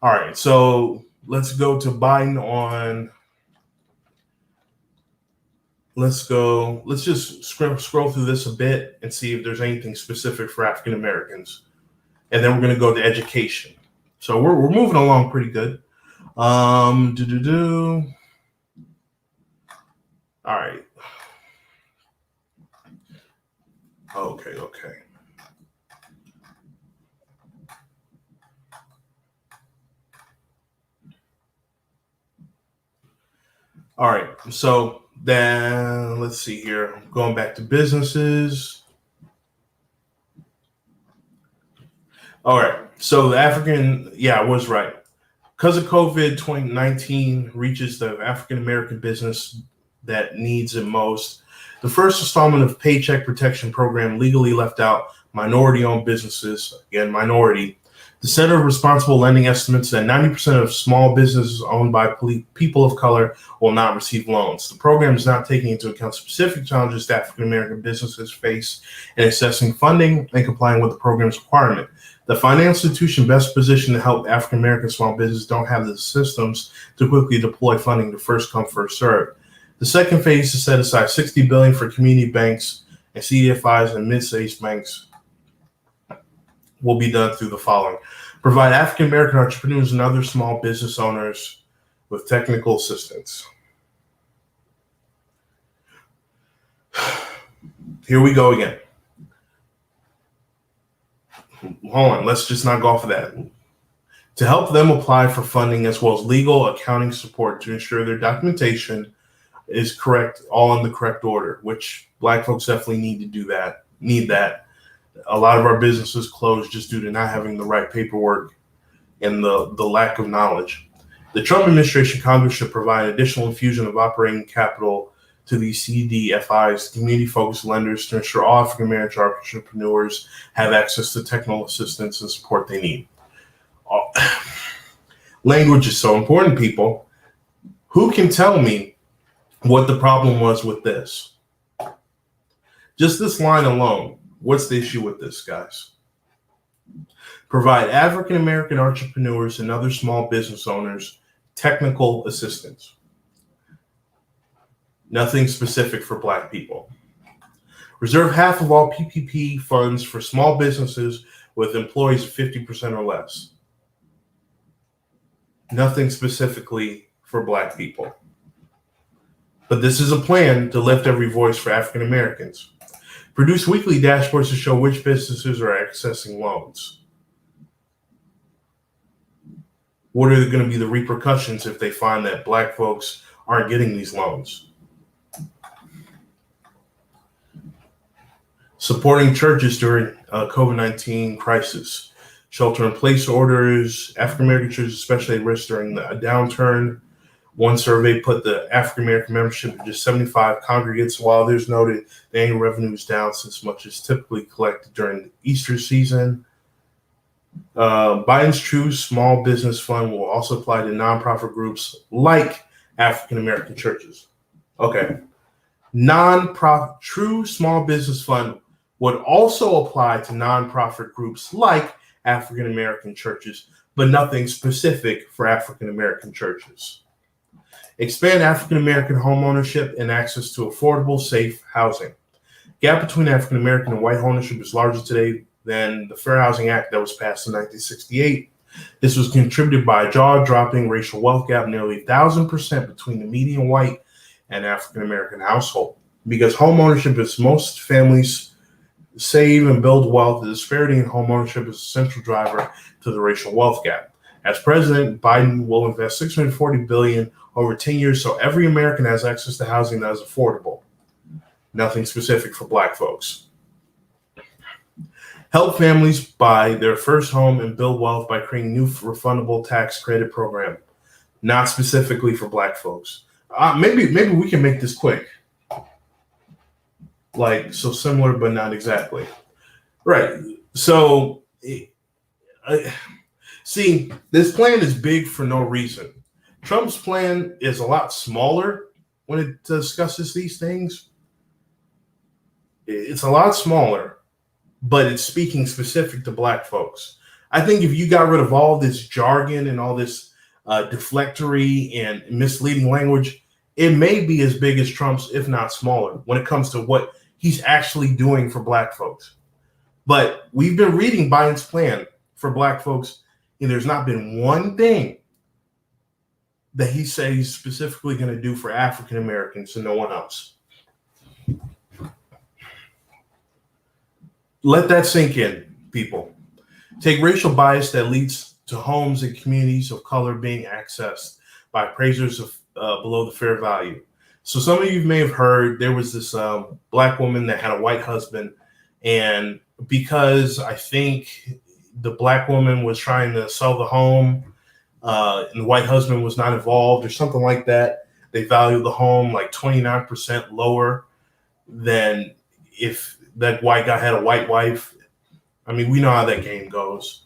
All right, so let's go to Biden on. Let's just scroll through this a bit and see if there's anything specific for African Americans. And then we're going to go to education. So we're moving along pretty good. All right. Okay. All right. So then let's see here. Going back to businesses. All right. So the I was right. Because of COVID, 2019 reaches the African American business that needs it most. The first installment of Paycheck Protection Program legally left out minority-owned businesses, again, minority. The Center of Responsible Lending estimates that 90% of small businesses owned by people of color will not receive loans. The program is not taking into account specific challenges that African American businesses face in assessing funding and complying with the program's requirement. The financial institution best positioned to help African American small businesses don't have the systems to quickly deploy funding to first come, first serve. The second phase is set aside $60 billion for community banks and CDFIs and mid-sized banks will be done through the following. Provide African American entrepreneurs and other small business owners with technical assistance. Here we go again. Hold on, let's just not go off of that. To help them apply for funding as well as legal accounting support to ensure their documentation is correct, all in the correct order, which Black folks definitely need that. A lot of our businesses closed just due to not having the right paperwork and the lack of knowledge. The Trump administration, Congress should provide additional infusion of operating capital to these CDFIs, community-focused lenders, to ensure all African American entrepreneurs have access to technical assistance and support they need. Language is so important, people. Who can tell me what the problem was with this? Just this line alone, what's the issue with this, guys? Provide African American entrepreneurs and other small business owners technical assistance. Nothing specific for Black people. Reserve half of all PPP funds for small businesses with employees of 50% or less. Nothing specifically for Black people. But this is a plan to lift every voice for African Americans. Produce weekly dashboards to show which businesses are accessing loans. What are going to be the repercussions if they find that Black folks aren't getting these loans? Supporting churches during COVID-19 crisis. Shelter-in-place orders, African American churches especially at risk during the downturn. One survey put the African American membership at just 75 congregates, while others noted the annual revenue is down since much is typically collected during the Easter season. Biden's True Small Business Fund will also apply to nonprofit groups like African American churches. Okay. Nonprofit True Small Business Fund would also apply to nonprofit groups like African American churches, but nothing specific for African American churches. Expand African American homeownership and access to affordable, safe housing. Gap between African American and white ownership is larger today than the Fair Housing Act that was passed in 1968. This was contributed by a jaw-dropping racial wealth gap nearly 1,000% between the median white and African American household. Because home ownership is most families save and build wealth, the disparity in home ownership is a central driver to the racial wealth gap. As president, Biden will invest $640 billion over 10 years so every American has access to housing that is affordable. Nothing specific for Black folks. Help families buy their first home and build wealth by creating new refundable tax credit program. Not specifically for Black folks. Maybe we can make this quick. Like, so similar, but not exactly. Right. So, see, this plan is big for no reason. Trump's plan is a lot smaller when it discusses these things. It's a lot smaller, but it's speaking specific to Black folks. I think if you got rid of all this jargon and all this deflectory and misleading language, it may be as big as Trump's, if not smaller, when it comes to what he's actually doing for Black folks. But we've been reading Biden's plan for Black folks, and there's not been one thing that he said he's specifically going to do for African Americans and no one else. Let that sink in, people. Take racial bias that leads to homes and communities of color being accessed by appraisers of below the fair value. So some of you may have heard there was this Black woman that had a white husband, and because I think the Black woman was trying to sell the home and the white husband was not involved or something like that, they valued the home like 29% lower than if that white guy had a white wife. I mean, we know how that game goes.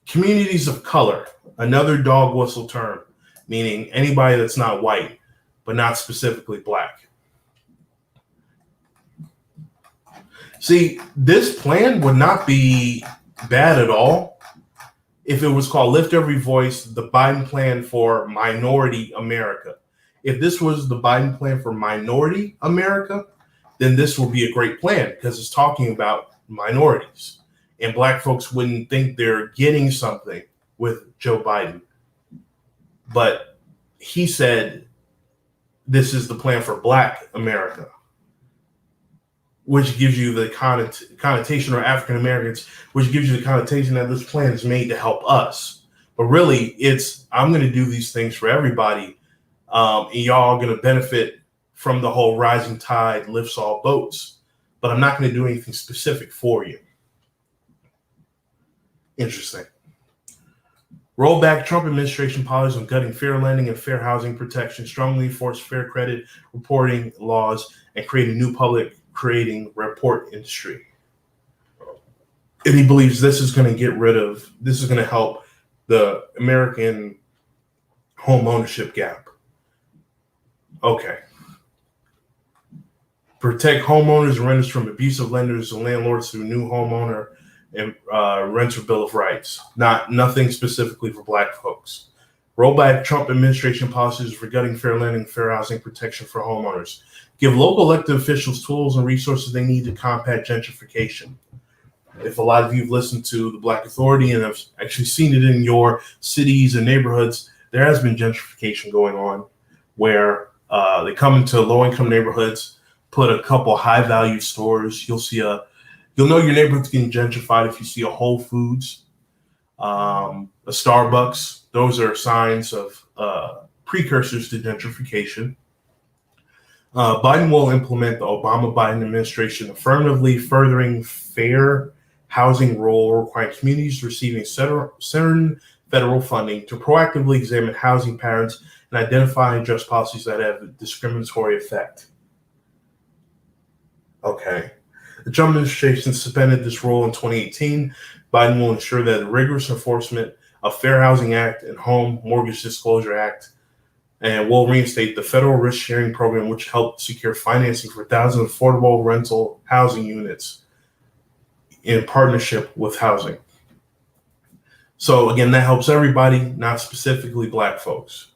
Communities of color, another dog whistle term, meaning anybody that's not white, but not specifically Black. See, this plan would not be bad at all if it was called Lift Every Voice, the Biden plan for minority America. If this was the Biden plan for minority America, then this will be a great plan because it's talking about minorities. And Black folks wouldn't think they're getting something with Joe Biden. But he said this is the plan for Black America, which gives you the connotation, or African Americans, which gives you the connotation that this plan is made to help us. But really, it's I'm going to do these things for everybody, and y'all are going to benefit from the whole rising tide lifts all boats. But I'm not going to do anything specific for you. Interesting. Roll back Trump administration policies on gutting fair lending and fair housing protection, strongly enforce fair credit reporting laws, and create a new public creating report industry. And he believes this is going to help the American home ownership gap. Okay. Protect homeowners and renters from abusive lenders and landlords through new homeowner and renter bill of rights. Nothing specifically for Black folks. Roll back Trump administration policies for gutting fair lending, fair housing protection for homeowners. Give local elected officials tools and resources they need to combat gentrification. If a lot of you have listened to the Black Authority and have actually seen it in your cities and neighborhoods, there has been gentrification going on where they come into low-income neighborhoods, put a couple high-value stores. You'll know your neighborhood's getting gentrified if you see a Whole Foods, a Starbucks. Those are signs of precursors to gentrification. Biden will implement the Obama-Biden administration affirmatively furthering fair housing rule, requiring communities receiving certain federal funding to proactively examine housing patterns and identify and address policies that have a discriminatory effect. Okay. The Trump administration suspended this rule in 2018. Biden will ensure that rigorous enforcement of Fair Housing Act and Home Mortgage Disclosure Act, and will reinstate the federal risk sharing program, which helped secure financing for thousands of affordable rental housing units in partnership with housing. So again, that helps everybody, not specifically Black folks.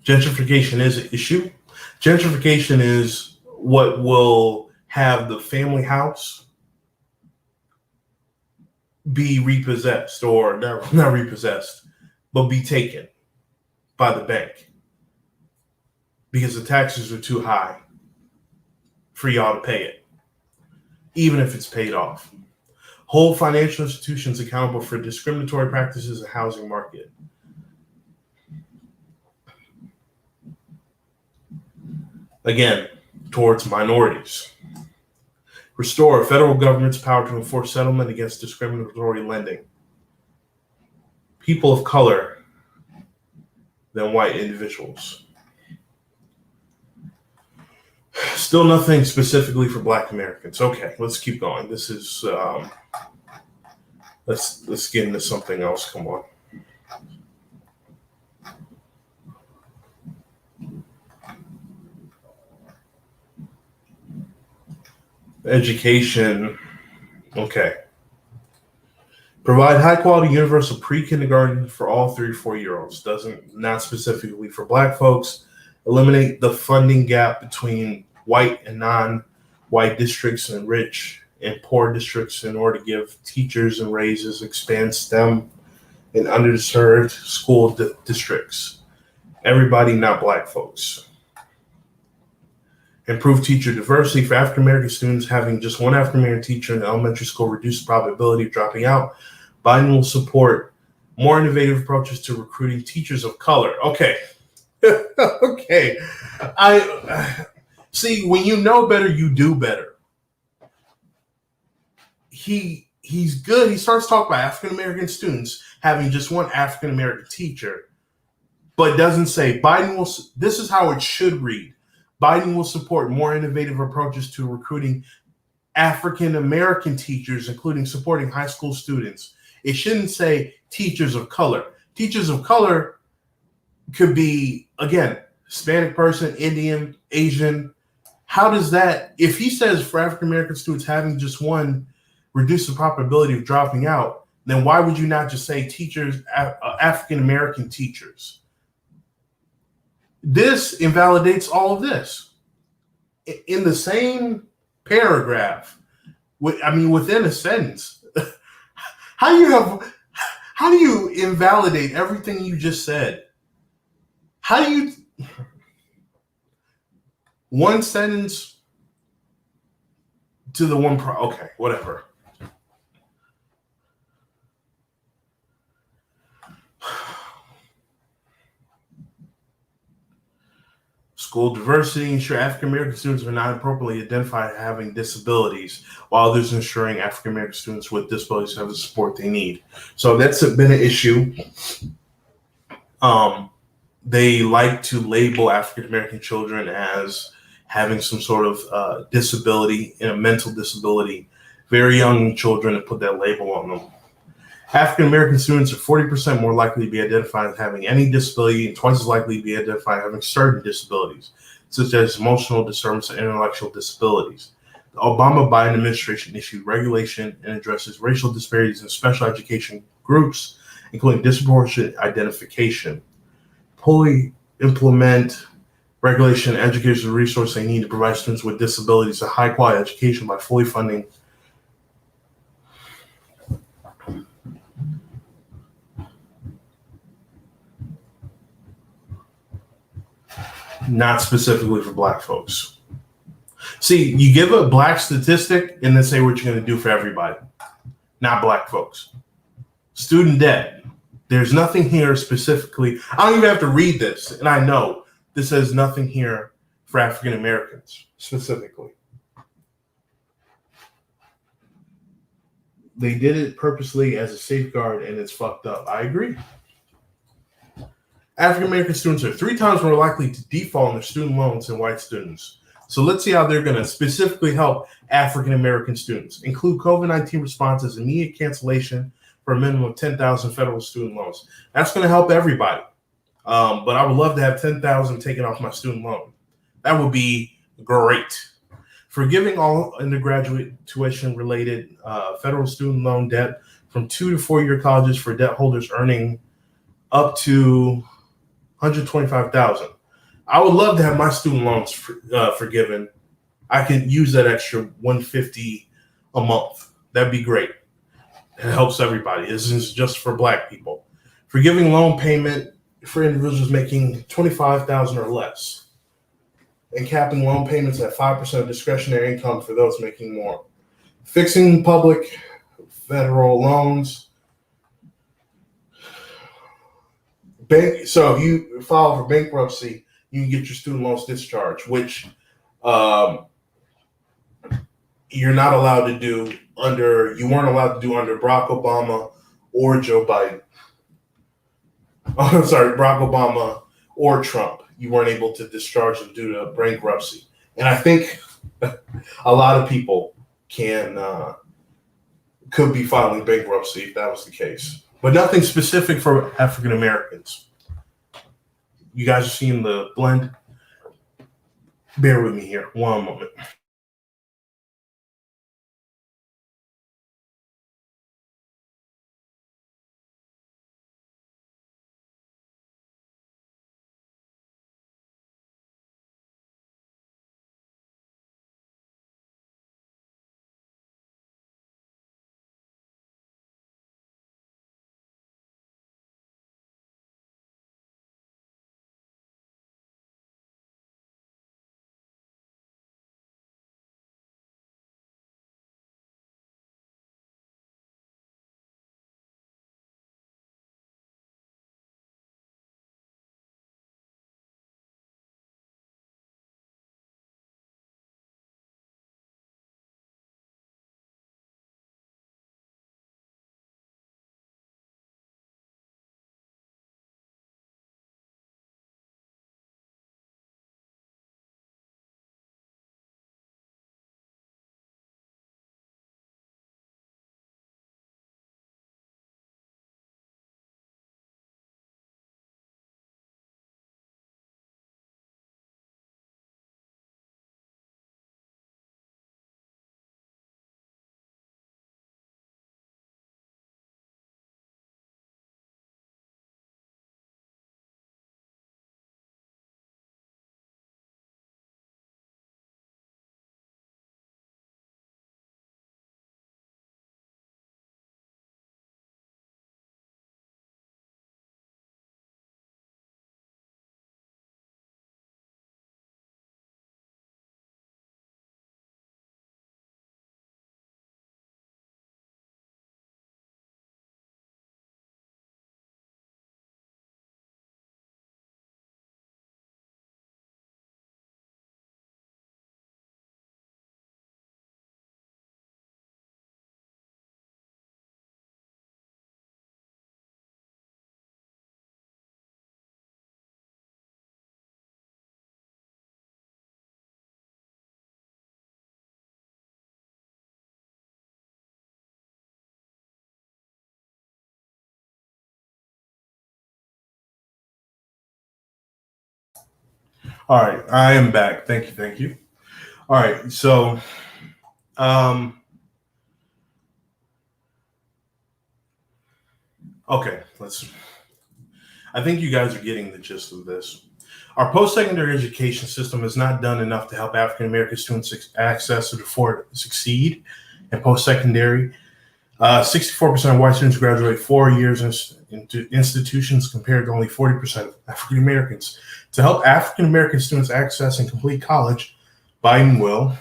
Gentrification is an issue. Gentrification is what will have the family house be repossessed, or not repossessed, but be taken by the bank because the taxes are too high for y'all to pay it, even if it's paid off. Hold financial institutions accountable for discriminatory practices in the housing market. Again, towards minorities. Restore federal government's power to enforce settlement against discriminatory lending. People of color than white individuals. Still nothing specifically for Black Americans. Okay, let's keep going. This is let's get into something else. Come on. Education. Okay. Provide high quality universal pre-kindergarten for all 3 to 4-year-olds. Not specifically for Black folks. Eliminate the funding gap between white and non-white districts and rich and poor districts in order to give teachers and raises, expand STEM in underserved school districts. Everybody, not Black folks. Improve teacher diversity for African American students. Having just one African American teacher in elementary school reduces the probability of dropping out. Biden will support more innovative approaches to recruiting teachers of color. Okay. Okay. I see, when you know better, you do better. He's good. He starts talking about African American students having just one African American teacher, but doesn't say Biden will. This is how it should read. Biden will support more innovative approaches to recruiting African American teachers, including supporting high school students. It shouldn't say teachers of color. Teachers of color could be, again, Hispanic person, Indian, Asian. How does that, if he says for African American students having just one reduce the probability of dropping out, then why would you not just say teachers, African American teachers? This invalidates all of this. In the same paragraph, within a sentence, how do you invalidate everything you just said? How do you, one sentence to the one, okay, whatever. School diversity, ensure African American students are not appropriately identified as having disabilities, while others ensuring African American students with disabilities have the support they need. So that's been an issue. They like to label African American children as having some sort of disability, a mental disability. Very young children, and put that label on them. African American students are 40% more likely to be identified as having any disability and twice as likely to be identified as having certain disabilities, such as emotional disturbance and intellectual disabilities. The Obama-Biden administration issued regulation and addresses racial disparities in special education groups, including disproportionate identification. Fully implement regulation and educational resources they need to provide students with disabilities a high-quality education by fully funding not specifically for Black folks. See, you give a Black statistic and then say what you're going to do for everybody, not Black folks. Student debt. There's nothing here specifically. I don't even have to read this, and I know this says nothing here for African Americans specifically. They did it purposely as a safeguard, and it's fucked up. I agree. African American students are 3 times more likely to default on their student loans than white students. So let's see how they're going to specifically help African American students. Include COVID-19 responses, immediate cancellation for a minimum of 10,000 federal student loans. That's going to help everybody. But I would love to have 10,000 taken off my student loan. That would be great. Forgiving all undergraduate tuition-related federal student loan debt from 2 to 4 year colleges for debt holders earning up to $125,000. I would love to have my student loans forgiven. I could use that extra $150 a month. That'd be great. It helps everybody. This is just for Black people. Forgiving loan payment for individuals making $25,000 or less, and capping loan payments at 5% of discretionary income for those making more. Fixing public federal loans. So if you file for bankruptcy, you can get your student loans discharged, which you're not allowed to do you weren't allowed to do under Barack Obama or Joe Biden. Oh, sorry, Barack Obama or Trump. You weren't able to discharge them due to bankruptcy. And I think a lot of people could be filing bankruptcy if that was the case. But nothing specific for African Americans. You guys are seeing the blend? Bear with me here. One moment. All right, I am back. Thank you. All right, so okay, I think you guys are getting the gist of this. Our post-secondary education system has not done enough to help African American students access to succeed in post-secondary. 64% of white students graduate 4 years into institutions compared to only 40% of African Americans. To help African American students access and complete college, Biden will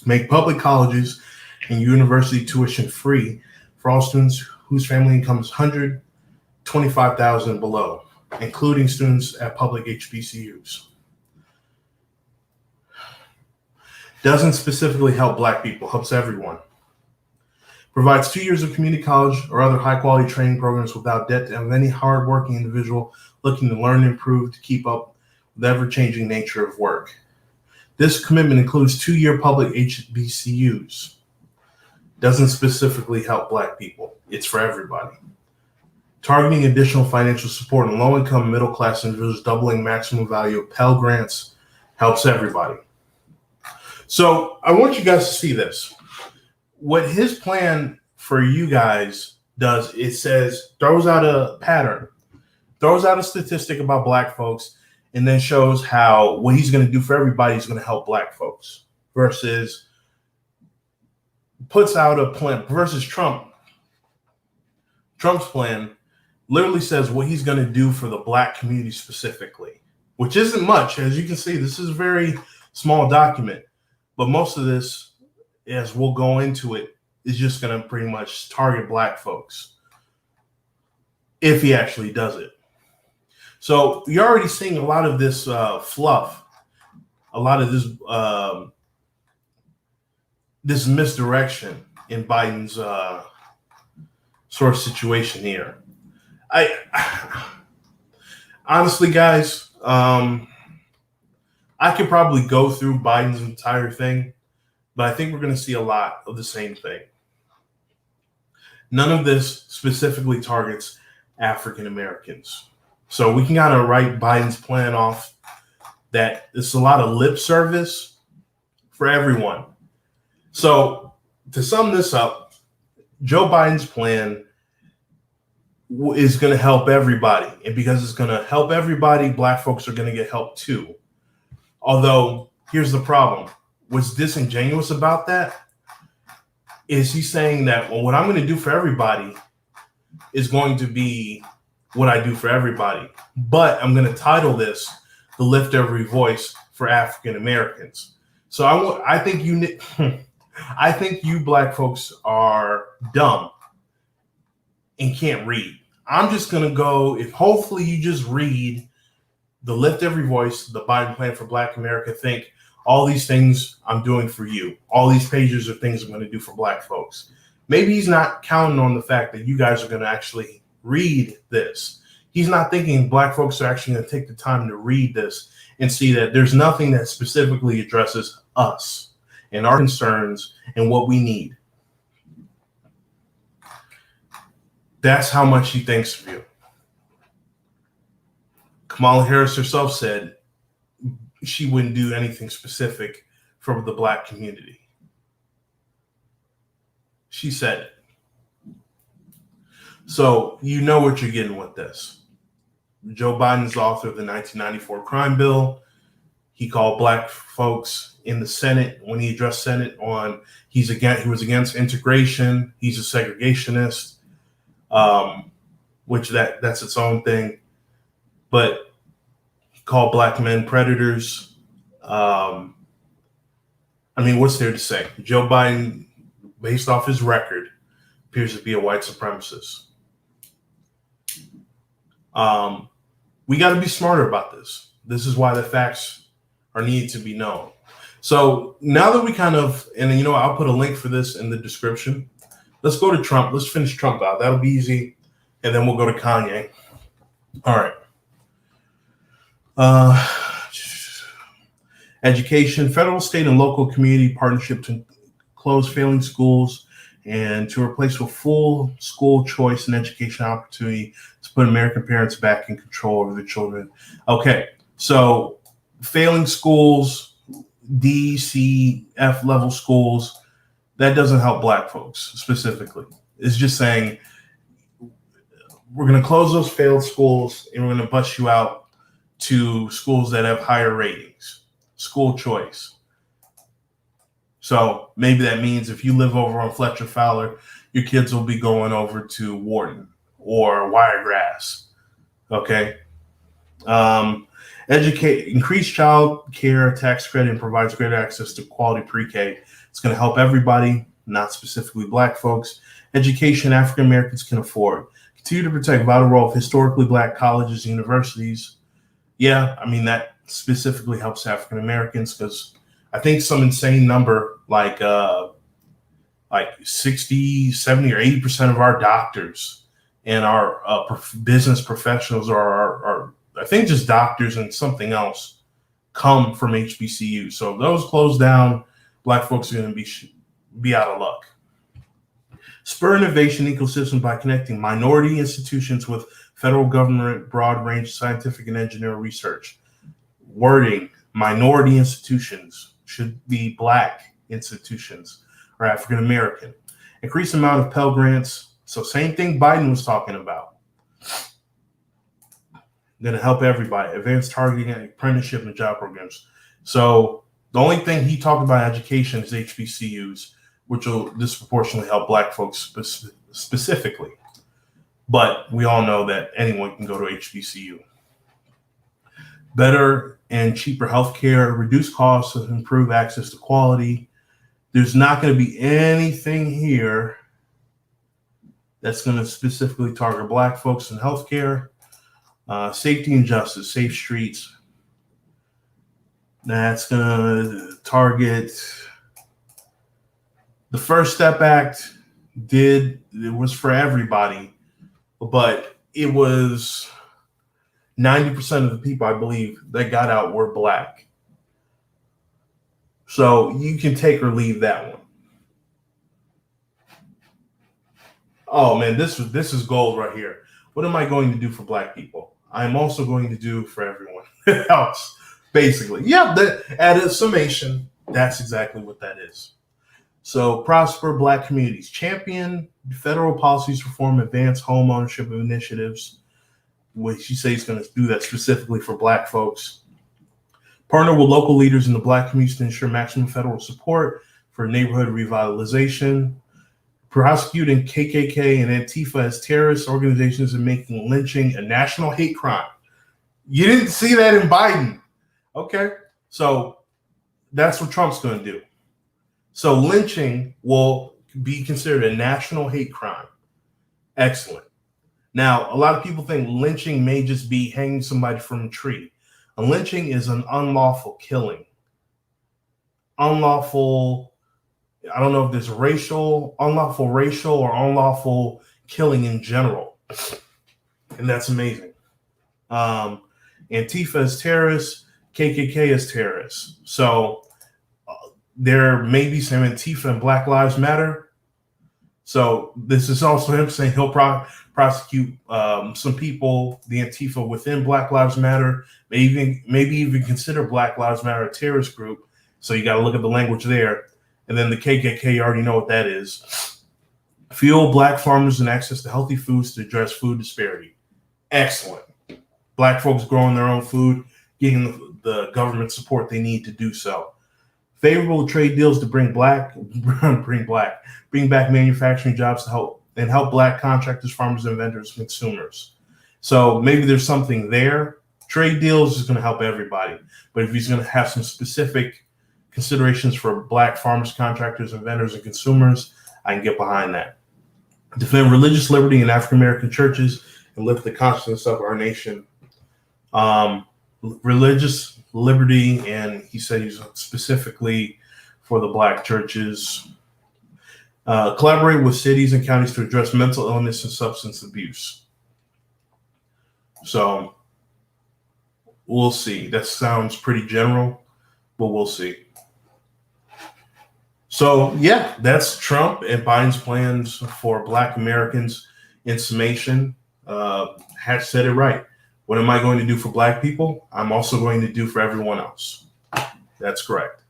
make public colleges and university tuition free for all students whose family income is $125,000 below, including students at public HBCUs. Doesn't specifically help Black people, helps everyone. Provides 2 years of community college or other high-quality training programs without debt to any hard-working individual looking to learn and improve to keep up with the ever-changing nature of work. This commitment includes 2-year public HBCUs. Doesn't specifically help Black people. It's for everybody. Targeting additional financial support on low-income, middle-class individuals, doubling maximum value of Pell Grants helps everybody. So I want you guys to see this. What his plan for you guys does, it says, throws out a pattern, throws out a statistic about Black folks, and then shows how what he's going to do for everybody is going to help Black folks, versus puts out a plan versus Trump's plan literally says what he's going to do for the Black community specifically, which isn't much. As you can see, this is a very small document, but most of this, as we'll go into it, is just going to pretty much target Black folks if he actually does it. So you're already seeing a lot of this fluff, a lot of this misdirection in Biden's sort of situation here. I honestly, guys, I could probably go through Biden's entire thing, but I think we're going to see a lot of the same thing. None of this specifically targets African Americans. So we can kind of write Biden's plan off that it's a lot of lip service for everyone. So to sum this up, Joe Biden's plan is going to help everybody. And because it's going to help everybody, Black folks are going to get help too. Although, here's the problem. What's disingenuous about that is he's saying that, well, what I'm going to do for everybody is going to be what I do for everybody. But I'm going to title this the Lift Every Voice for African Americans. So I think you Black folks are dumb and can't read. I'm just going to go, if hopefully you just read the Lift Every Voice, the Biden plan for Black America, think all these things I'm doing for you. All these pages are things I'm going to do for Black folks. Maybe he's not counting on the fact that you guys are going to actually read this. He's not thinking Black folks are actually going to take the time to read this and see that there's nothing that specifically addresses us and our concerns and what we need. That's how much he thinks of you. Kamala Harris herself said she wouldn't do anything specific for the Black community. She said it. So you know what you're getting with this. Joe Biden's the author of the 1994 crime bill. He called Black folks in the Senate, when he addressed Senate, on he was against integration. He's a segregationist, which that's its own thing. But he called Black men predators. I mean, what's there to say? Joe Biden, based off his record, appears to be a white supremacist. We got to be smarter about this. This is why the facts are needed to be known. So now that we kind of, and you know, I'll put a link for this in the description. Let's go to Trump. Let's finish Trump out. That'll be easy. And then we'll go to Kanye. All right. Education, federal, state, and local community partnership to close failing schools and to replace with full school choice and education opportunity to put American parents back in control over their children. Okay, so failing schools, D, C, F level schools, that doesn't help Black folks specifically. It's just saying we're going to close those failed schools and we're going to bust you out to schools that have higher ratings, school choice. So maybe that means if you live over on Fletcher Fowler, your kids will be going over to Wharton or Wiregrass. Okay. Increase child care tax credit and provides greater access to quality pre-K. It's going to help everybody, not specifically Black folks. Education African Americans can afford. Continue to protect vital role of historically Black colleges and universities. Yeah, I mean, that specifically helps African Americans because I think some insane number like 60, 70, or 80% of our doctors and our business professionals are I think just doctors and something else come from HBCU. So if those close down, Black folks are going to be out of luck. Spur innovation ecosystem by connecting minority institutions with federal government broad range scientific and engineering research. Wording, minority institutions should be Black institutions or African American. Increase amount of Pell Grants. So same thing Biden was talking about. Going to help everybody. Advanced targeting, apprenticeship, and job programs. So the only thing he talked about education is HBCUs, which will disproportionately help Black folks specifically. But we all know that anyone can go to HBCU. Better and cheaper healthcare, reduce costs, and improve access to quality. There's not going to be anything here that's going to specifically target Black folks in healthcare. Safety and justice, safe streets. That's going to target the First Step Act. It was for everybody, but it was 90% of the people, I believe, that got out were Black. So you can take or leave that one. Oh man, this is gold right here. What am I going to do for Black people? I'm also going to do for everyone else, basically. Yeah, at a summation, that's exactly what that is. So prosper Black communities, champion federal policies, reform, advance home ownership initiatives, which he says he's going to do that specifically for Black folks. Partner with local leaders in the Black communities to ensure maximum federal support for neighborhood revitalization. Prosecuting KKK and Antifa as terrorist organizations and making lynching a national hate crime. You didn't see that in Biden. Okay, so that's what Trump's going to do. So lynching will be considered a national hate crime. Excellent. Now, a lot of people think lynching may just be hanging somebody from a tree. A lynching is an unlawful killing. Unlawful, I don't know if there's unlawful racial or unlawful killing in general. And that's amazing. Antifa is terrorists, KKK is terrorists. So there may be some Antifa and Black Lives Matter. So this is also him saying he'll prosecute some people, the Antifa within Black Lives Matter, maybe even consider Black Lives Matter a terrorist group. So you got to look at the language there. And then the KKK, you already know what that is. Fuel Black farmers and access to healthy foods to address food disparity. Excellent. Black folks growing their own food, getting the government support they need to do so. Favorable trade deals to bring back manufacturing jobs to help Black contractors, farmers, and vendors, consumers. So maybe there's something there. Trade deals is going to help everybody. But if he's going to have some specific considerations for Black farmers, contractors, and vendors and consumers, I can get behind that. Defend religious liberty in African American churches and lift the consciousness of our nation. Religious liberty, and he said he's specifically for the Black churches. Collaborate with cities and counties to address mental illness and substance abuse. So we'll see. That sounds pretty general, but we'll see. So, yeah, that's Trump and Biden's plans for Black Americans in summation. Hatch said it right. What am I going to do for Black people? I'm also going to do for everyone else. That's correct.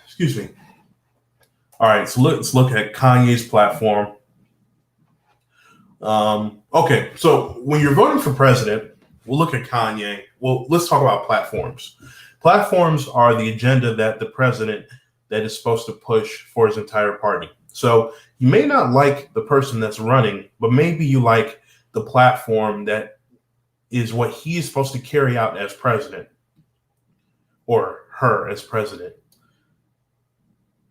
Excuse me. All right, so let's look at Kanye's platform. Okay, so when you're voting for president, we'll look at Kanye. Well, let's talk about platforms. Platforms are the agenda that the president that is supposed to push for his entire party. So you may not like the person that's running, but maybe you like the platform that is what he is supposed to carry out as president, or her as president.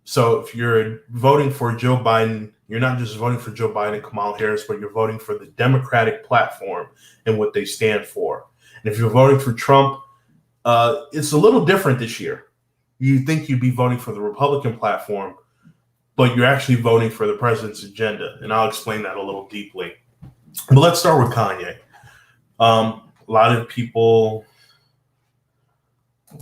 So if you're voting for Joe Biden, you're not just voting for Joe Biden and Kamala Harris, but you're voting for the Democratic platform and what they stand for. And if you're voting for Trump, it's a little different this year. You think you'd be voting for the Republican platform, but you're actually voting for the president's agenda. And I'll explain that a little deeply. But let's start with Kanye. A lot of people...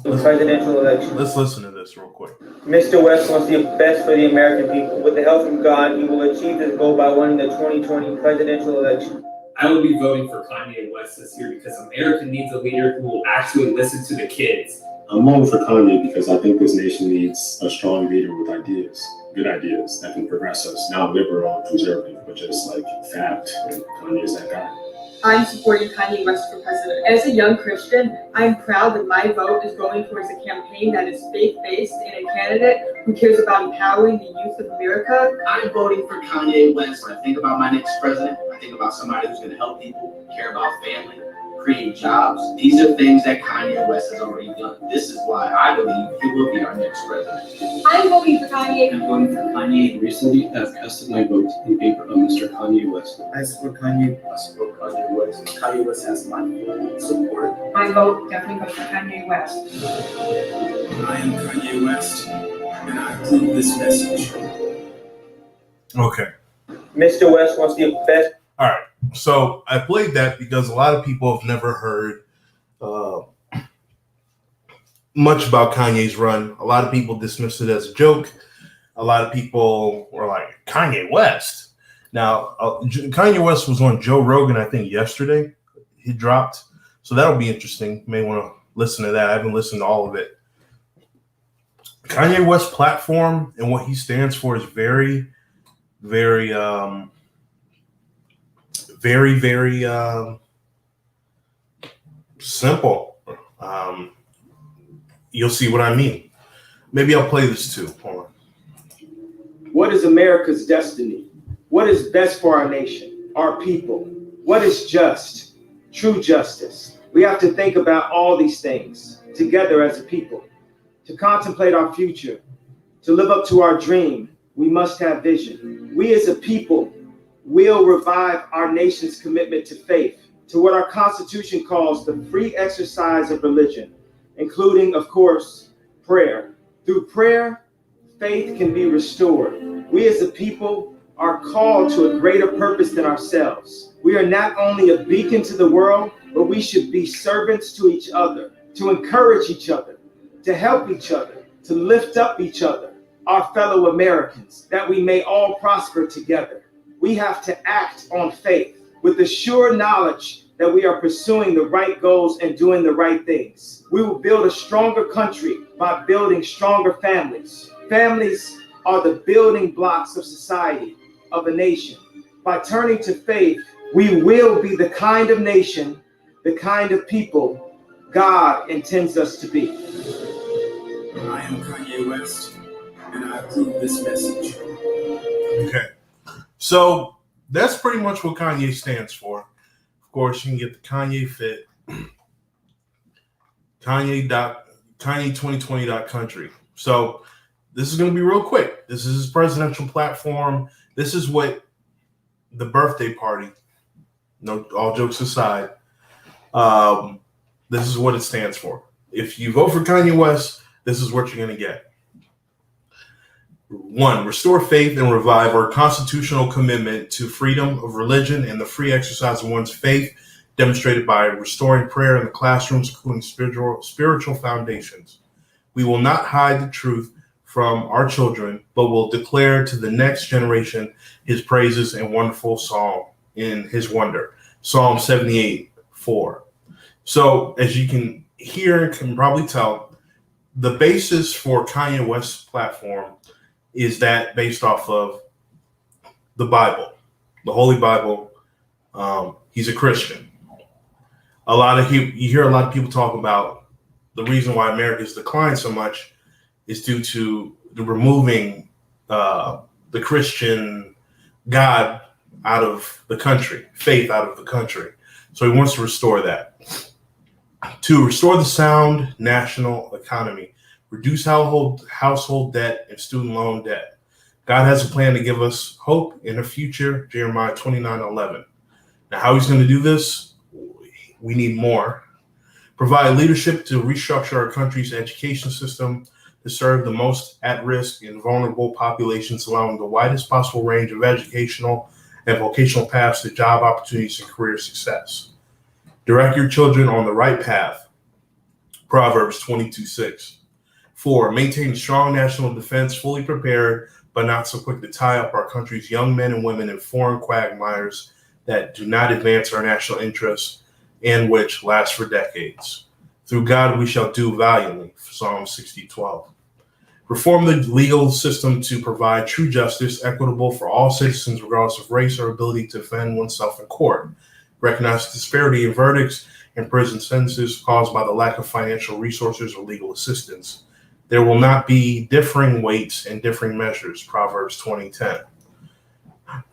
The presidential election. Let's listen to this real quick. Mr. West wants the best for the American people. With the help from God, he will achieve this goal by winning the 2020 presidential election. I will be voting for Kanye West this year because America needs a leader who will actually listen to the kids. I'm voting for Kanye because I think this nation needs a strong leader with ideas, good ideas that can progress us. Not liberal or conservative, but just like fact. And Kanye is that guy. I'm supporting Kanye West for president. As a young Christian, I'm proud that my vote is going towards a campaign that is faith-based and a candidate who cares about empowering the youth of America. I'm voting for Kanye West. When I think about my next president, I think about somebody who's going to help people, care about family, create jobs. These are things that Kanye West has already done. This is why I believe he will be our next president. I'm voting for Kanye. I'm voting for Kanye. Recently, I've casted my vote in favor of Mr. Kanye West. I support Kanye. I support Kanye West. Kanye West has my full support. My vote definitely goes for Kanye West. I am Kanye West, and I approve this message. Okay. Mr. West wants the best. All right. So I played that because a lot of people have never heard much about Kanye's run. A lot of people dismiss it as a joke. A lot of people were like, Kanye West. Now, Kanye West was on Joe Rogan, I think, yesterday. He dropped. So that'll be interesting. You may want to listen to that. I haven't listened to all of it. Kanye West's platform and what he stands for is very, very simple. You'll see what I mean. Maybe I'll play this too. Hold on. What is America's destiny? What is best for our nation, our people? What is just, true justice? We have to think about all these things together as a people. To contemplate our future, to live up to our dream, we must have vision. We as a people will revive our nation's commitment to faith, to what our Constitution calls the free exercise of religion, including, of course, prayer. Through prayer, faith can be restored. We as a people are called to a greater purpose than ourselves. We are not only a beacon to the world, but we should be servants to each other, to encourage each other, to help each other, to lift up each other, our fellow Americans, that we may all prosper together. We have to act on faith with the sure knowledge that we are pursuing the right goals and doing the right things. We will build a stronger country by building stronger families. Families are the building blocks of society, of a nation. By turning to faith, we will be the kind of nation, the kind of people God intends us to be. I am Kanye West, and I approve this message. Okay. So that's pretty much what Kanye stands for. Of course, you can get the Kanye Fit, Kanye2020.country. So this is going to be real quick. This is his presidential platform. This is what the birthday party, no, all jokes aside, this is what it stands for. If you vote for Kanye West, this is what you're going to get. 1, restore faith and revive our constitutional commitment to freedom of religion and the free exercise of one's faith, demonstrated by restoring prayer in the classrooms, including spiritual foundations. We will not hide the truth from our children, but will declare to the next generation his praises and wonderful song in his wonder. Psalm 78:4. So as you can hear and can probably tell, the basis for Kanye West's platform is that based off of the Bible, the Holy Bible. He's a Christian. You hear a lot of people talk about the reason why America's declined so much is due to the removing the Christian God out of the country, faith out of the country. So he wants to restore that. To restore the sound national economy, reduce household debt and student loan debt. God has a plan to give us hope in a future, Jeremiah 29:11. Now, how he's going to do this, we need more. Provide leadership to restructure our country's education system to serve the most at-risk and vulnerable populations, allowing the widest possible range of educational and vocational paths to job opportunities and career success. Direct your children on the right path, Proverbs 22:6. 4, maintain strong national defense, fully prepared, but not so quick to tie up our country's young men and women in foreign quagmires that do not advance our national interests and which last for decades. Through God we shall do valiantly, Psalm 60:12. Reform the legal system to provide true justice, equitable for all citizens regardless of race or ability to defend oneself in court. Recognize the disparity in verdicts and prison sentences caused by the lack of financial resources or legal assistance. There will not be differing weights and differing measures, Proverbs 20:10.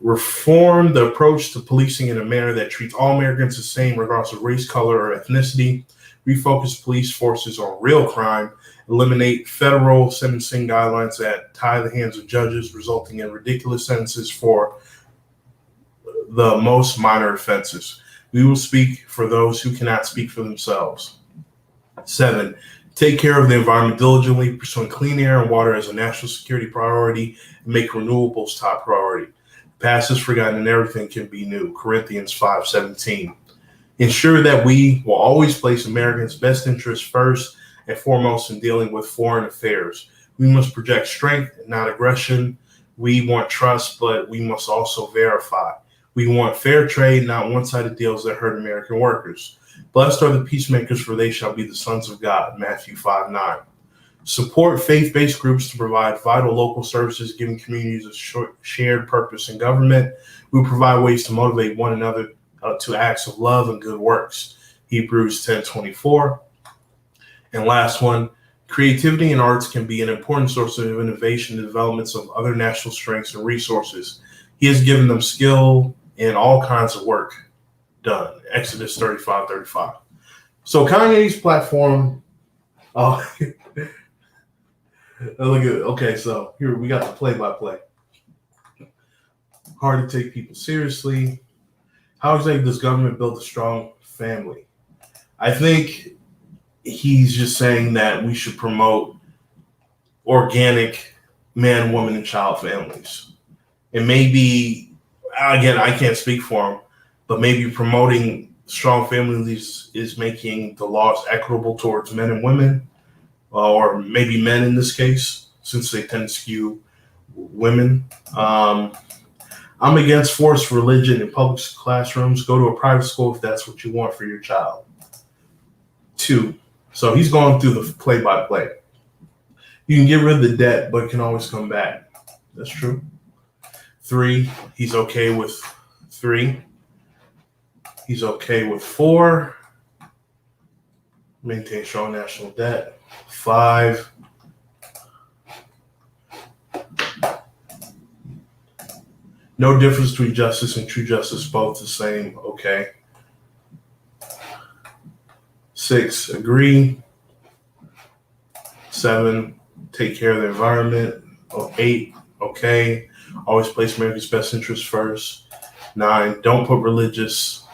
Reform the approach to policing in a manner that treats all Americans the same regardless of race, color, or ethnicity. Refocus police forces on real crime. Eliminate federal sentencing guidelines that tie the hands of judges, resulting in ridiculous sentences for the most minor offenses. We will speak for those who cannot speak for themselves. 7, take care of the environment diligently, pursuing clean air and water as a national security priority, and make renewables top priority. Past is forgotten and everything can be new, Corinthians 5:17. Ensure that we will always place Americans' best interests first and foremost in dealing with foreign affairs. We must project strength and not aggression. We want trust, but we must also verify. We want fair trade, not one-sided deals that hurt American workers. Blessed are the peacemakers, for they shall be the sons of God, Matthew 5:9. Support faith-based groups to provide vital local services, giving communities a shared purpose in government. We provide ways to motivate one another to acts of love and good works, Hebrews 10:24. And last one, creativity and arts can be an important source of innovation and developments of other national strengths and resources. He has given them skill in all kinds of work done, Exodus 35:35. So Kanye's platform, look at it. Okay, so here we got the play-by-play. Hard to take people seriously. How exactly does government build a strong family? I think he's just saying that we should promote organic man, woman, and child families. And maybe, again, I can't speak for him, but maybe promoting strong families is making the laws equitable towards men and women, or maybe men in this case, since they tend to skew women. I'm against forced religion in public classrooms. Go to a private school if that's what you want for your child. 2, so he's going through the play-by-play. You can get rid of the debt, but it can always come back. That's true. 3, he's okay with 3. He's okay with 4. Maintain strong national debt. 5. No difference between justice and true justice, both the same. Okay. 6, agree. 7, take care of the environment. 8, okay. Always place America's best interests first. 9, don't put religious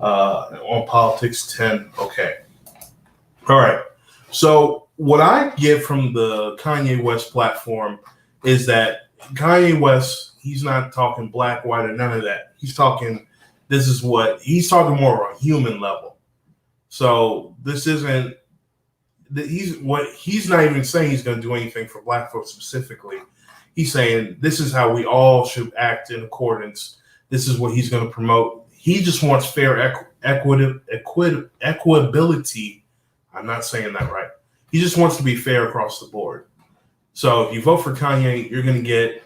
on politics. 10, okay. All right. So what I get from the Kanye West platform is that Kanye West, he's not talking black, white, or none of that. He's talking more on a human level. So this isn't he's not even saying he's going to do anything for black folks specifically. He's saying this is how we all should act in accordance. This is what he's going to promote. He just wants fair equability. I'm not saying that right. He just wants to be fair across the board. So if you vote for Kanye, you're going to get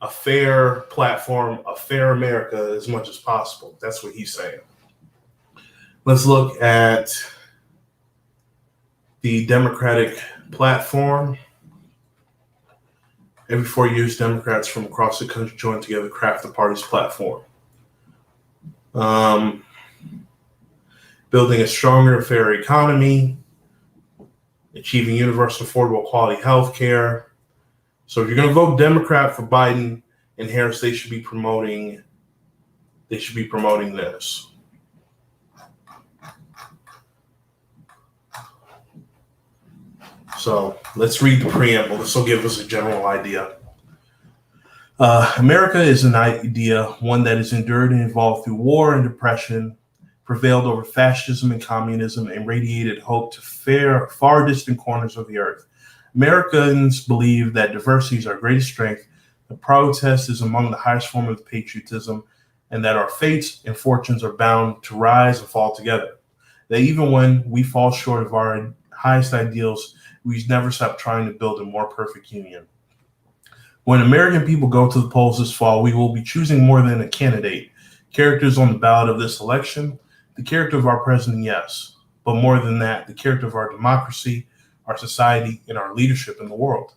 a fair platform, a fair America as much as possible. That's what he's saying. Let's look at the Democratic platform. Every 4 years, Democrats from across the country join together to craft the party's platform. Building a stronger, fair economy, achieving universal, affordable, quality health care. So if you're going to vote Democrat for Biden and Harris, they should be promoting this. So let's read the preamble. This will give us a general idea. America is an idea, one that is endured and evolved through war and depression, prevailed over fascism and communism, and radiated hope to far distant corners of the earth. Americans believe that diversity is our greatest strength, that protest is among the highest form of patriotism, and that our fates and fortunes are bound to rise and fall together. That even when we fall short of our highest ideals, we never stop trying to build a more perfect union. When American people go to the polls this fall, we will be choosing more than a candidate. Characters on the ballot of this election, the character of our president, yes, but more than that, the character of our democracy, our society, and our leadership in the world.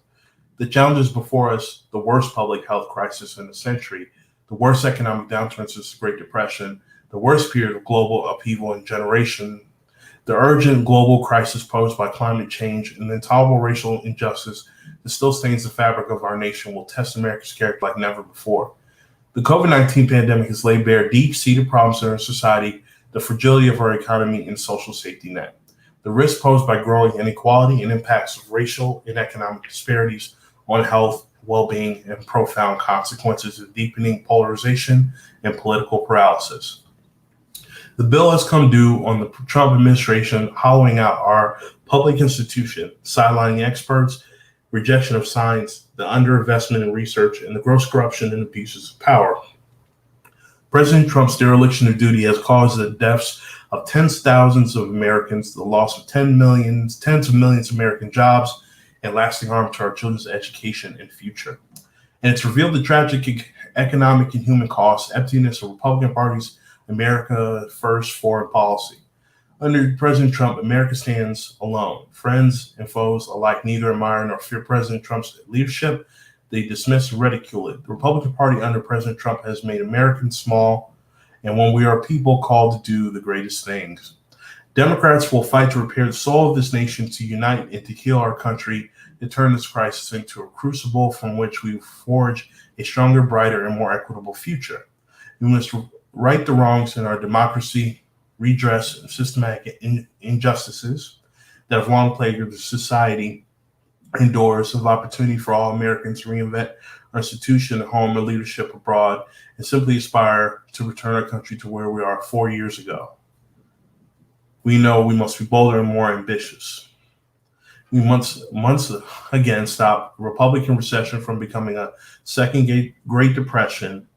The challenges before us, the worst public health crisis in a century, the worst economic downturn since the Great Depression, the worst period of global upheaval in generation, the urgent global crisis posed by climate change, and the intolerable racial injustice that still stains the fabric of our nation will test America's character like never before. The COVID-19 pandemic has laid bare deep-seated problems in our society, the fragility of our economy and social safety net, the risk posed by growing inequality and impacts of racial and economic disparities on health, well-being, and profound consequences of deepening polarization and political paralysis. The bill has come due on the Trump administration hollowing out our public institution, sidelining experts, rejection of science, the underinvestment in research, and the gross corruption and abuses of power. President Trump's dereliction of duty has caused the deaths of tens of thousands of Americans, the loss of tens of millions of American jobs, and lasting harm to our children's education and future. And it's revealed the tragic economic and human costs, emptiness of Republican Party's America First foreign policy. Under President Trump, America stands alone. Friends and foes alike neither admire nor fear President Trump's leadership. They dismiss and ridicule it. The Republican Party under President Trump has made Americans small, and when we are a people called to do the greatest things. Democrats will fight to repair the soul of this nation, to unite and to heal our country, to turn this crisis into a crucible from which we forge a stronger, brighter, and more equitable future. We must right the wrongs in our democracy, redress systematic injustices that have long plagued the society, and doors of opportunity for all Americans to reinvent our institution at home and leadership abroad, and simply aspire to return our country to where we are 4 years ago. We know we must be bolder and more ambitious. We must again stop the Republican recession from becoming a second Great Depression.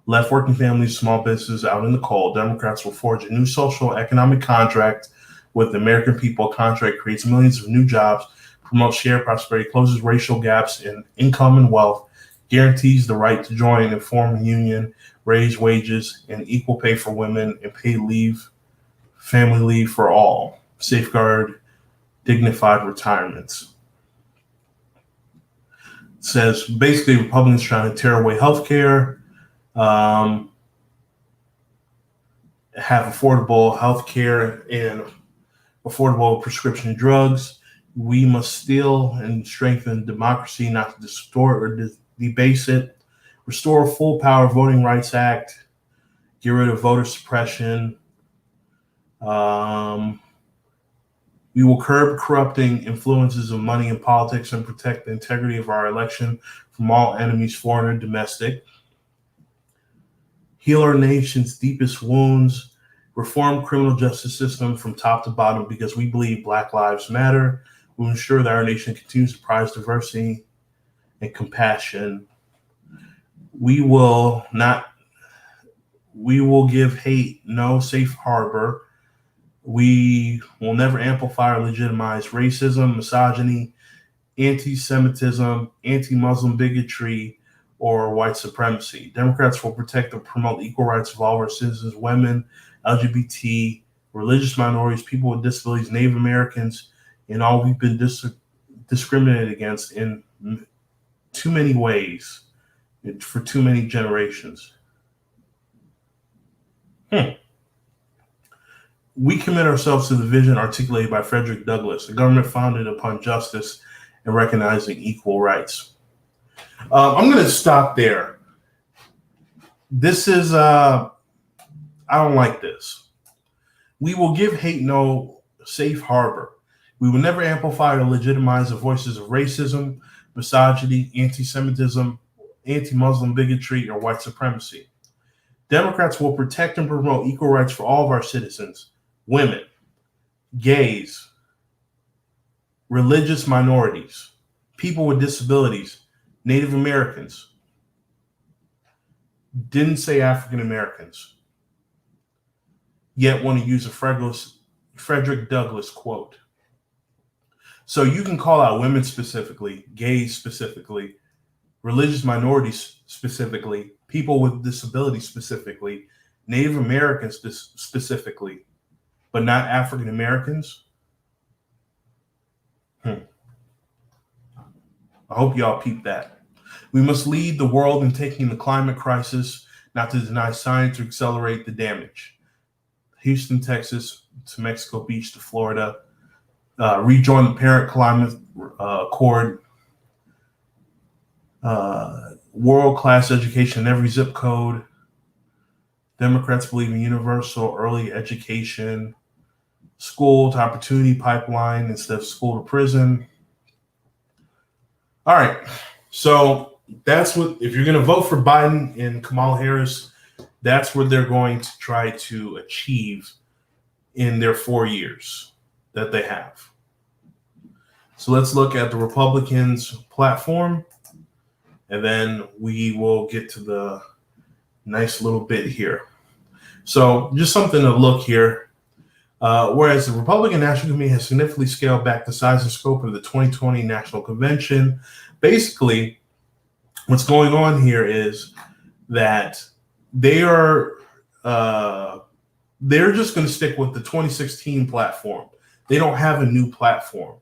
Left working families, small businesses out in the cold. Democrats will forge a new social economic contract with the American people. A contract creates millions of new jobs, promotes shared prosperity, closes racial gaps in income and wealth, guarantees the right to join and form a union, raise wages and equal pay for women, and pay leave, family leave for all, safeguard dignified retirements. It says basically Republicans trying to tear away health care, have affordable health care and affordable prescription drugs. We must steal and strengthen democracy, not to distort or debase it. Restore full power Voting Rights Act. Get rid of voter suppression. We will curb corrupting influences of money in politics and protect the integrity of our election from all enemies, foreign and domestic. Heal our nation's deepest wounds, reform criminal justice system from top to bottom because we believe Black Lives Matter. We will ensure that our nation continues to prize diversity and compassion. We will give hate no safe harbor. We will never amplify or legitimize racism, misogyny, anti-Semitism, anti-Muslim bigotry, or white supremacy. Democrats will protect and promote equal rights of all our citizens, women, LGBT, religious minorities, people with disabilities, Native Americans, and all we've been discriminated against in too many ways for too many generations. We commit ourselves to the vision articulated by Frederick Douglass, a government founded upon justice and recognizing equal rights. I'm going to stop there. This is, I don't like this. We will give hate no safe harbor. We will never amplify or legitimize the voices of racism, misogyny, anti-Semitism, anti-Muslim bigotry, or white supremacy. Democrats will protect and promote equal rights for all of our citizens, women, gays, religious minorities, people with disabilities, Native Americans. Didn't say African Americans. Yet want to use a Frederick Douglass quote. So you can call out women specifically, gays specifically, religious minorities specifically, people with disabilities specifically, Native Americans specifically, but not African Americans. I hope y'all peep that. We must lead the world in taking the climate crisis, not to deny science or accelerate the damage. Houston, Texas, to Mexico Beach, to Florida. Rejoin the Paris Climate Accord. World-class education in every zip code. Democrats believe in universal early education. School to opportunity pipeline instead of school to prison. All right. So that's what, if you're going to vote for Biden and Kamala Harris, that's what they're going to try to achieve in their 4 years that they have. So let's look at the Republicans' platform, and then we will get to the nice little bit here. So just something to look here. Whereas the Republican National Committee has significantly scaled back the size and scope of the 2020 National Convention. Basically, what's going on here is that they're just going to stick with the 2016 platform. They don't have a new platform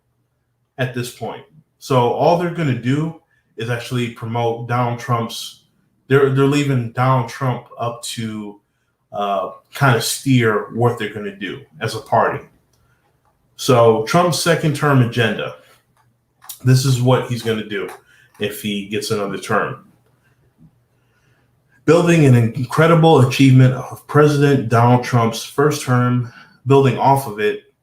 at this point. So all they're going to do is actually promote Donald Trump's. They're leaving Donald Trump up to kind of steer what they're going to do as a party. So Trump's second term agenda. This is what he's going to do if he gets another term. Building an incredible achievement of President Donald Trump's first term, building off of it,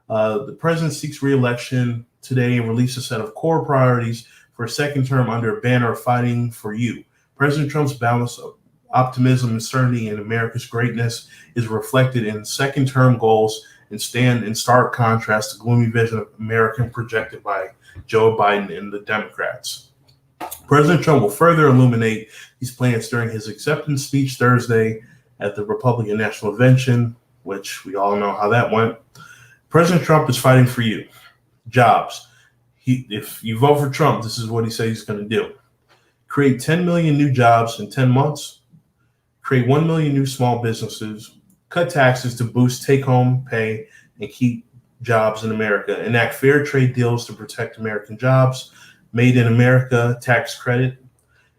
the president seeks re-election today and released a set of core priorities for a second term under a banner of fighting for you. President Trump's balance of optimism and certainty in America's greatness is reflected in second term goals and stand in stark contrast to gloomy vision of America projected by Joe Biden and the Democrats. President Trump will further illuminate these plans during his acceptance speech Thursday at the Republican National Convention, which we all know how that went. President Trump is fighting for you. Jobs. If you vote for Trump, this is what he says he's going to do. Create 10 million new jobs in 10 months. Create 1 million new small businesses. Cut taxes to boost take-home pay and keep jobs in America. Enact fair trade deals to protect American jobs. Made in America tax credit.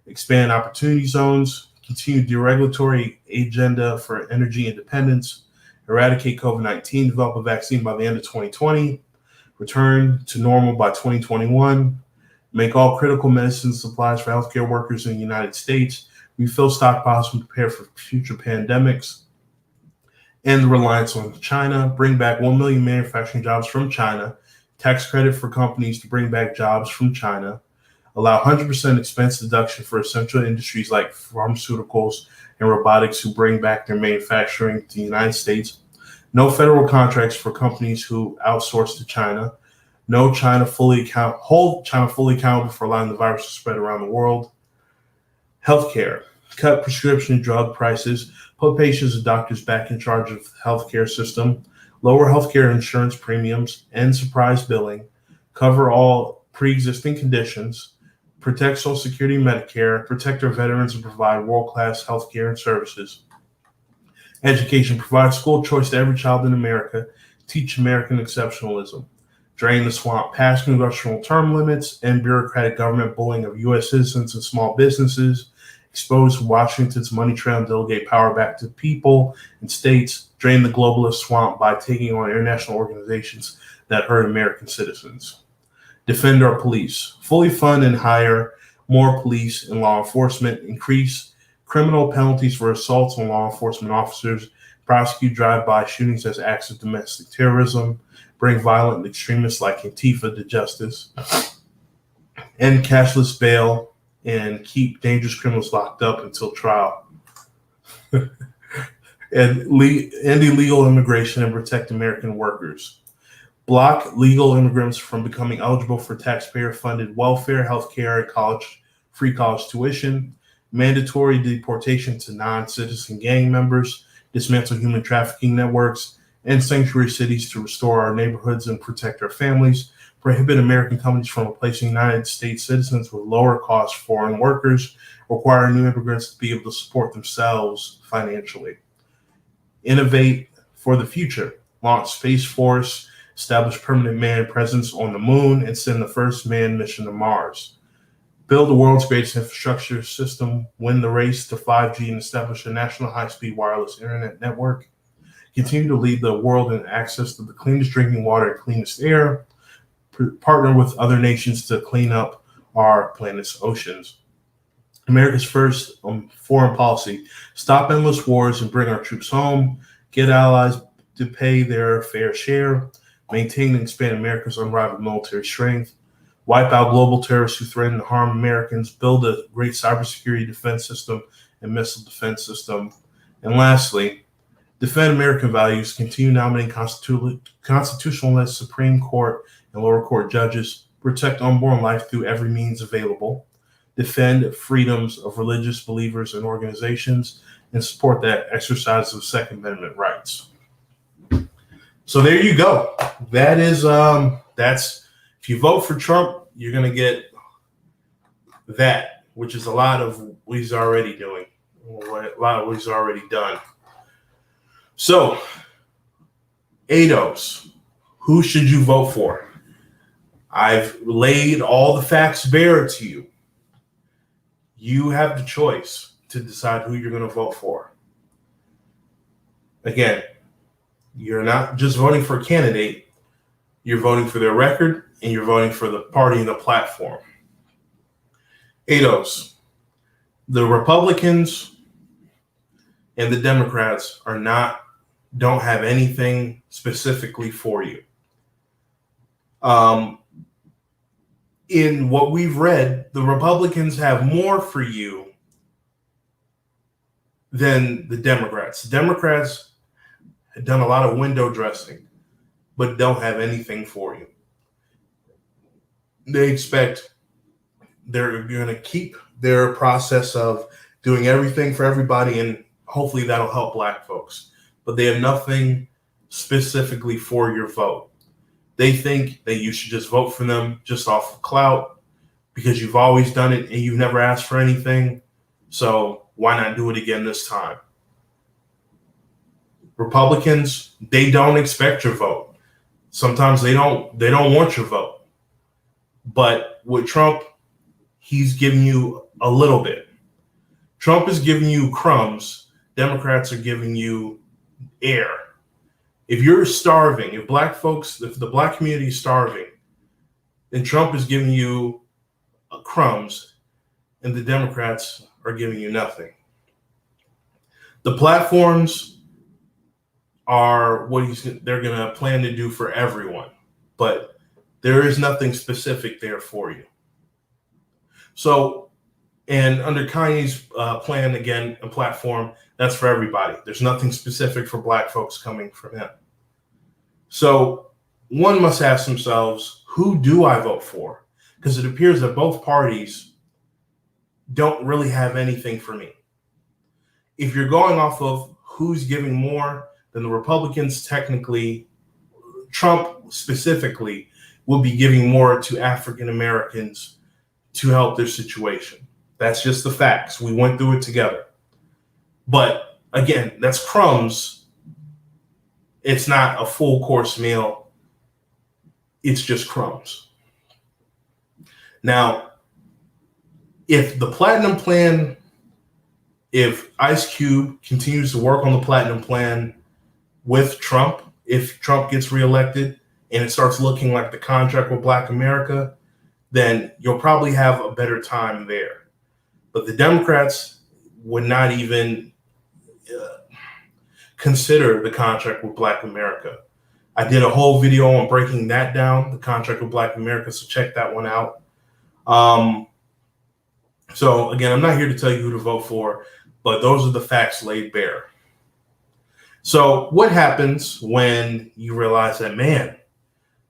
Expand opportunity zones. Continue deregulatory agenda for energy independence. Eradicate COVID-19. Develop a vaccine by the end of 2020. Return to normal by 2021. Make all critical medicine supplies for healthcare workers in the United States. Refill stockpiles and prepare for future pandemics. End the reliance on China. Bring back 1 million manufacturing jobs from China. Tax credit for companies to bring back jobs from China. Allow 100% expense deduction for essential industries like pharmaceuticals and robotics who bring back their manufacturing to the United States. No federal contracts for companies who outsource to China. Hold China fully accountable for allowing the virus to spread around the world. Healthcare. Cut prescription drug prices. Put patients and doctors back in charge of the healthcare system. Lower healthcare insurance premiums. End surprise billing. Cover all pre-existing conditions. Protect Social Security and Medicare. Protect our veterans and provide world-class healthcare and services. Education. Provide school choice to every child in America. Teach American exceptionalism. Drain the swamp. Pass congressional term limits. End bureaucratic government bullying of U.S. citizens and small businesses. Expose Washington's money trail and delegate power back to people and states. Drain the globalist swamp by taking on international organizations that hurt American citizens. Defend our police. Fully fund and hire more police and law enforcement. Increase criminal penalties for assaults on law enforcement officers. Prosecute drive-by shootings as acts of domestic terrorism. Bring violent extremists like Antifa to justice. End cashless bail and keep dangerous criminals locked up until trial. And end illegal immigration and protect American workers. Block legal immigrants from becoming eligible for taxpayer-funded welfare, healthcare, and free college tuition. Mandatory deportation to non-citizen gang members. Dismantle human trafficking networks. End sanctuary cities to restore our neighborhoods and protect our families. Prohibit American companies from replacing United States citizens with lower-cost foreign workers. Require new immigrants to be able to support themselves financially. Innovate for the future. Launch Space Force. Establish permanent manned presence on the moon and send the first manned mission to Mars. Build the world's greatest infrastructure system, win the race to 5G, and establish a national high-speed wireless internet network. Continue to lead the world in access to the cleanest drinking water and cleanest air. Partner with other nations to clean up our planet's oceans. America's first foreign policy. Stop endless wars and bring our troops home. Get allies to pay their fair share. Maintain and expand America's unrivaled military strength. Wipe out global terrorists who threaten to harm Americans. Build a great cybersecurity defense system and missile defense system. And lastly, defend American values. Continue nominating constitutionalist Supreme Court and lower court judges. Protect unborn life through every means available. Defend freedoms of religious believers and organizations. And support that exercise of Second Amendment rights. So there you go. That is that's if you vote for Trump, you're gonna get that, which is a lot of what he's already doing, a lot of what he's already done. So, ADOS, who should you vote for? I've laid all the facts bare to you. You have the choice to decide who you're gonna vote for. Again, you're not just voting for a candidate, you're voting for their record and you're voting for the party and the platform. ADOS, the Republicans and the Democrats don't have anything specifically for you. In what we've read, the Republicans have more for you than the Democrats. The Democrats have done a lot of window dressing, but don't have anything for you. They expect they're going to keep their process of doing everything for everybody, and hopefully that'll help Black folks. But they have nothing specifically for your vote. They think that you should just vote for them just off of clout because you've always done it and you've never asked for anything. So why not do it again this time? Republicans, they don't expect your vote. Sometimes they don't want your vote. But with Trump, he's giving you a little bit. Trump is giving you crumbs. Democrats are giving you air. If you're starving, if the Black community is starving, then Trump is giving you crumbs and the Democrats are giving you nothing. The platforms are what they're going to plan to do for everyone, but there is nothing specific there for you. So, and under Kanye's plan, again, a platform, that's for everybody. There's nothing specific for Black folks coming from him. So one must ask themselves, who do I vote for? Because it appears that both parties don't really have anything for me. If you're going off of who's giving more, then the Republicans technically, Trump specifically, will be giving more to African Americans to help their situation. That's just the facts. We went through it together. But again, that's crumbs. It's not a full course meal. It's just crumbs. Now, if the Platinum Plan, if Ice Cube continues to work on the Platinum Plan with Trump, if Trump gets reelected and it starts looking like the contract with Black America, then you'll probably have a better time there. But the Democrats would not even consider the contract with Black America. I did a whole video on breaking that down, the contract with Black America, so check that one out. So again, I'm not here to tell you who to vote for, but those are the facts laid bare. So what happens when you realize that, man,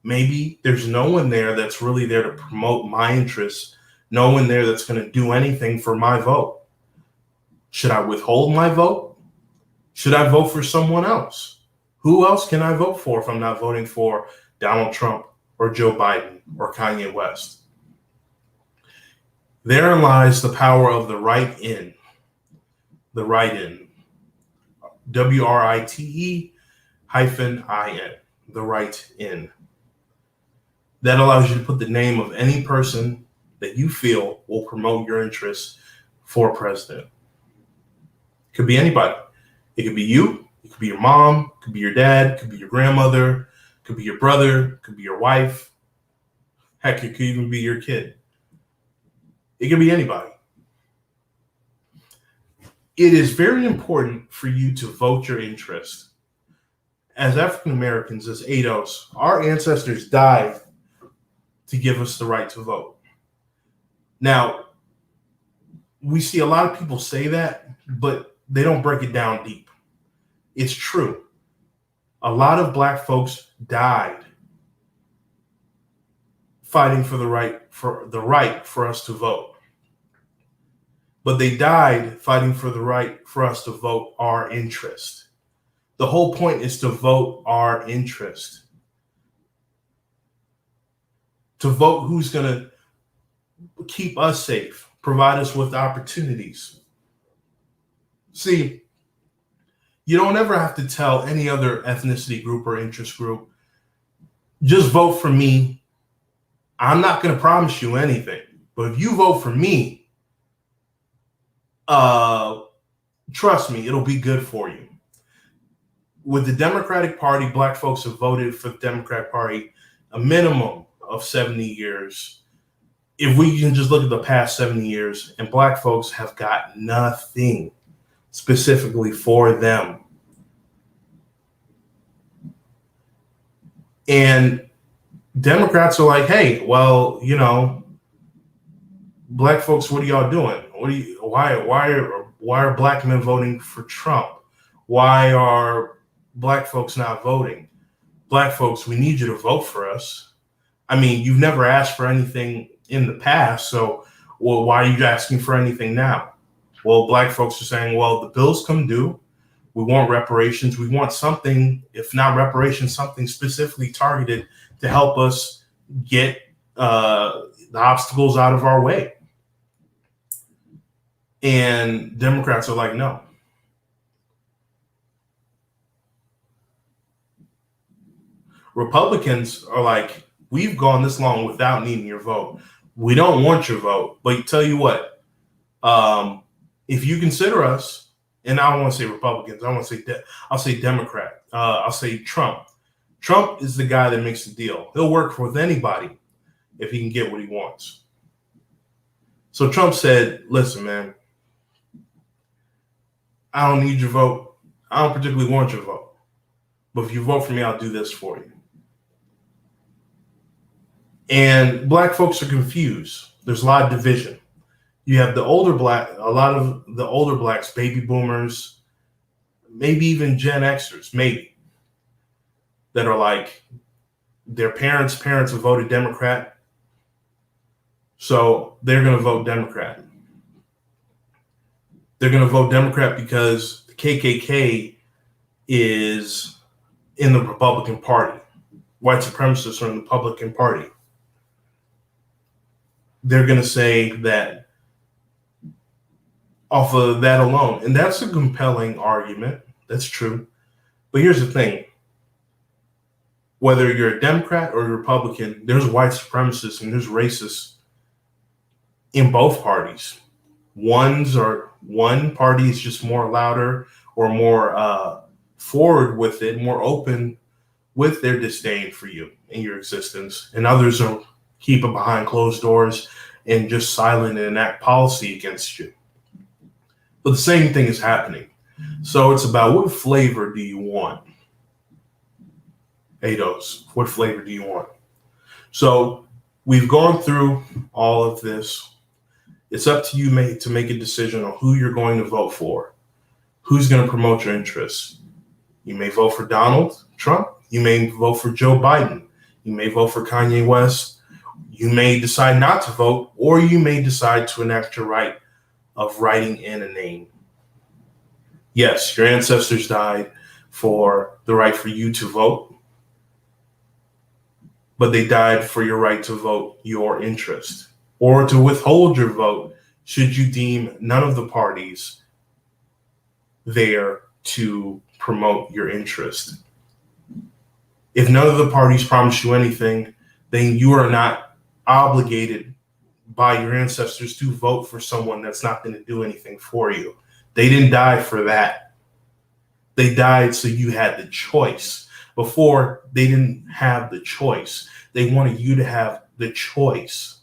maybe there's no one there that's really there to promote my interests, no one there that's going to do anything for my vote? Should I withhold my vote? Should I vote for someone else? Who else can I vote for if I'm not voting for Donald Trump or Joe Biden or Kanye West? Therein lies the power of the write-in. The write-in. WRITE-IN. The write-in. That allows you to put the name of any person that you feel will promote your interests for president. It could be anybody. It could be you. It could be your mom. It could be your dad. It could be your grandmother. It could be your brother. It could be your wife. Heck, it could even be your kid. It could be anybody. It is very important for you to vote your interest. As African Americans, as ADOS, our ancestors died to give us the right to vote. Now, we see a lot of people say that, but they don't break it down deep. It's true. A lot of Black folks died fighting for the right for us to vote. But they died fighting for the right for us to vote our interest. The whole point is to vote our interest. To vote who's going to keep us safe, provide us with opportunities. See, you don't ever have to tell any other ethnicity group or interest group, just vote for me. I'm not going to promise you anything, but if you vote for me, trust me, it'll be good for you. With the Democratic Party, Black folks have voted for the Democratic Party a minimum of 70 years. If we can just look at the past 70 years, and Black folks have got nothing specifically for them. And Democrats are like, hey, well, you know, Black folks, what are y'all doing? Why are Black men voting for Trump? Why are Black folks not voting? Black folks, we need you to vote for us. I mean, you've never asked for anything in the past, so why are you asking for anything now? Well, Black folks are saying, well, the bills come due. We want reparations. We want something, if not reparations, something specifically targeted to help us get the obstacles out of our way. And Democrats are like, no. Republicans are like, we've gone this long without needing your vote. We don't want your vote. But tell you what, if you consider us, and I don't want to say Republicans, I'll say Democrat. I'll say Trump. Trump is the guy that makes the deal. He'll work with anybody if he can get what he wants. So Trump said, listen, man, I don't need your vote. I don't particularly want your vote. But if you vote for me, I'll do this for you. And Black folks are confused. There's a lot of division. You have a lot of the older Blacks, baby boomers, maybe even Gen Xers, maybe. that are like their parents have voted Democrat, so they're going to vote Democrat. They're going to vote Democrat because the KKK is in the Republican Party. White supremacists are in the Republican Party. They're going to say that off of that alone. And that's a compelling argument. That's true. But here's the thing. Whether you're a Democrat or a Republican, there's white supremacists and there's racists in both parties. One party is just more louder or more forward with it, more open with their disdain for you and your existence. And others are keep it behind closed doors and just silent and enact policy against you. But the same thing is happening. So it's about what flavor do you want? ADOS, what flavor do you want? So we've gone through all of this. It's up to you to make a decision on who you're going to vote for, who's going to promote your interests. You may vote for Donald Trump. You may vote for Joe Biden. You may vote for Kanye West. You may decide not to vote, or you may decide to enact your right of writing in a name. Yes, your ancestors died for the right for you to vote, but they died for your right to vote your interest, or to withhold your vote should you deem none of the parties there to promote your interest. If none of the parties promise you anything, then you are not obligated by your ancestors to vote for someone that's not going to do anything for you. They didn't die for that. They died so you had the choice. Before, they didn't have the choice. They wanted you to have the choice.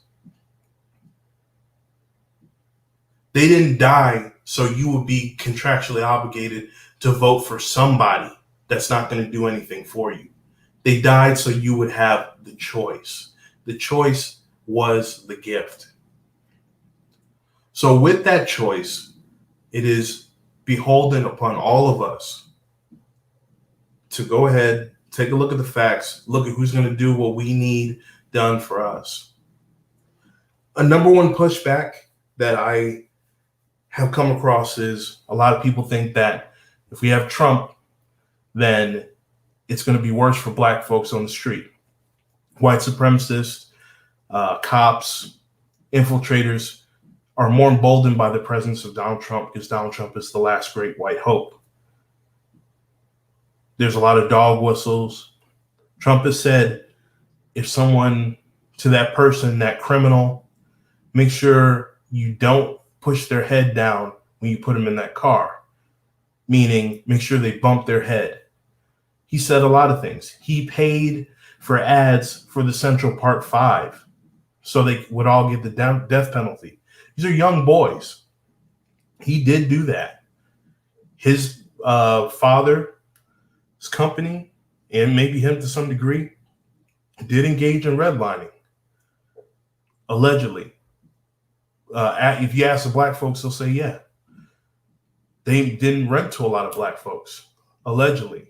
They didn't die so you would be contractually obligated to vote for somebody that's not going to do anything for you. They died so you would have the choice. The choice was the gift. So with that choice, it is beholden upon all of us to go ahead, take a look at the facts, look at who's going to do what we need done for us. A number one pushback that I have come across is a lot of people think that if we have Trump, then it's going to be worse for black folks on the street. White supremacists, cops, infiltrators are more emboldened by the presence of Donald Trump because Donald Trump is the last great white hope. There's a lot of dog whistles. Trump has said, if someone, to that person, that criminal, make sure you don't push their head down when you put them in that car, meaning make sure they bump their head. He said a lot of things. He paid for ads for the Central Park 5 so they would all get the death penalty. These are young boys. He did do that. His father's company, and maybe him to some degree, did engage in redlining, allegedly. If you ask the black folks, they'll say, yeah. They didn't rent to a lot of black folks, allegedly.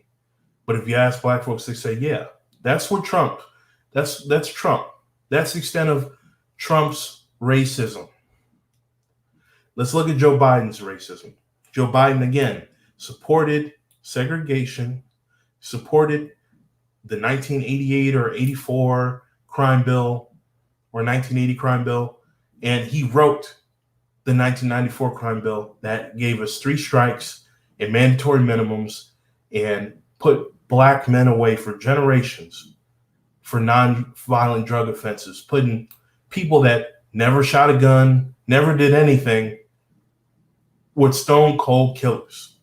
But if you ask black folks, they say, yeah. That's what Trump, that's Trump. That's the extent of Trump's racism. Let's look at Joe Biden's racism. Joe Biden, again, supported segregation, supported the 1988 or 84 crime bill or 1980 crime bill, and he wrote the 1994 crime bill that gave us 3 strikes and mandatory minimums and put black men away for generations for non-violent drug offenses, putting people that never shot a gun, never did anything, with stone cold killers.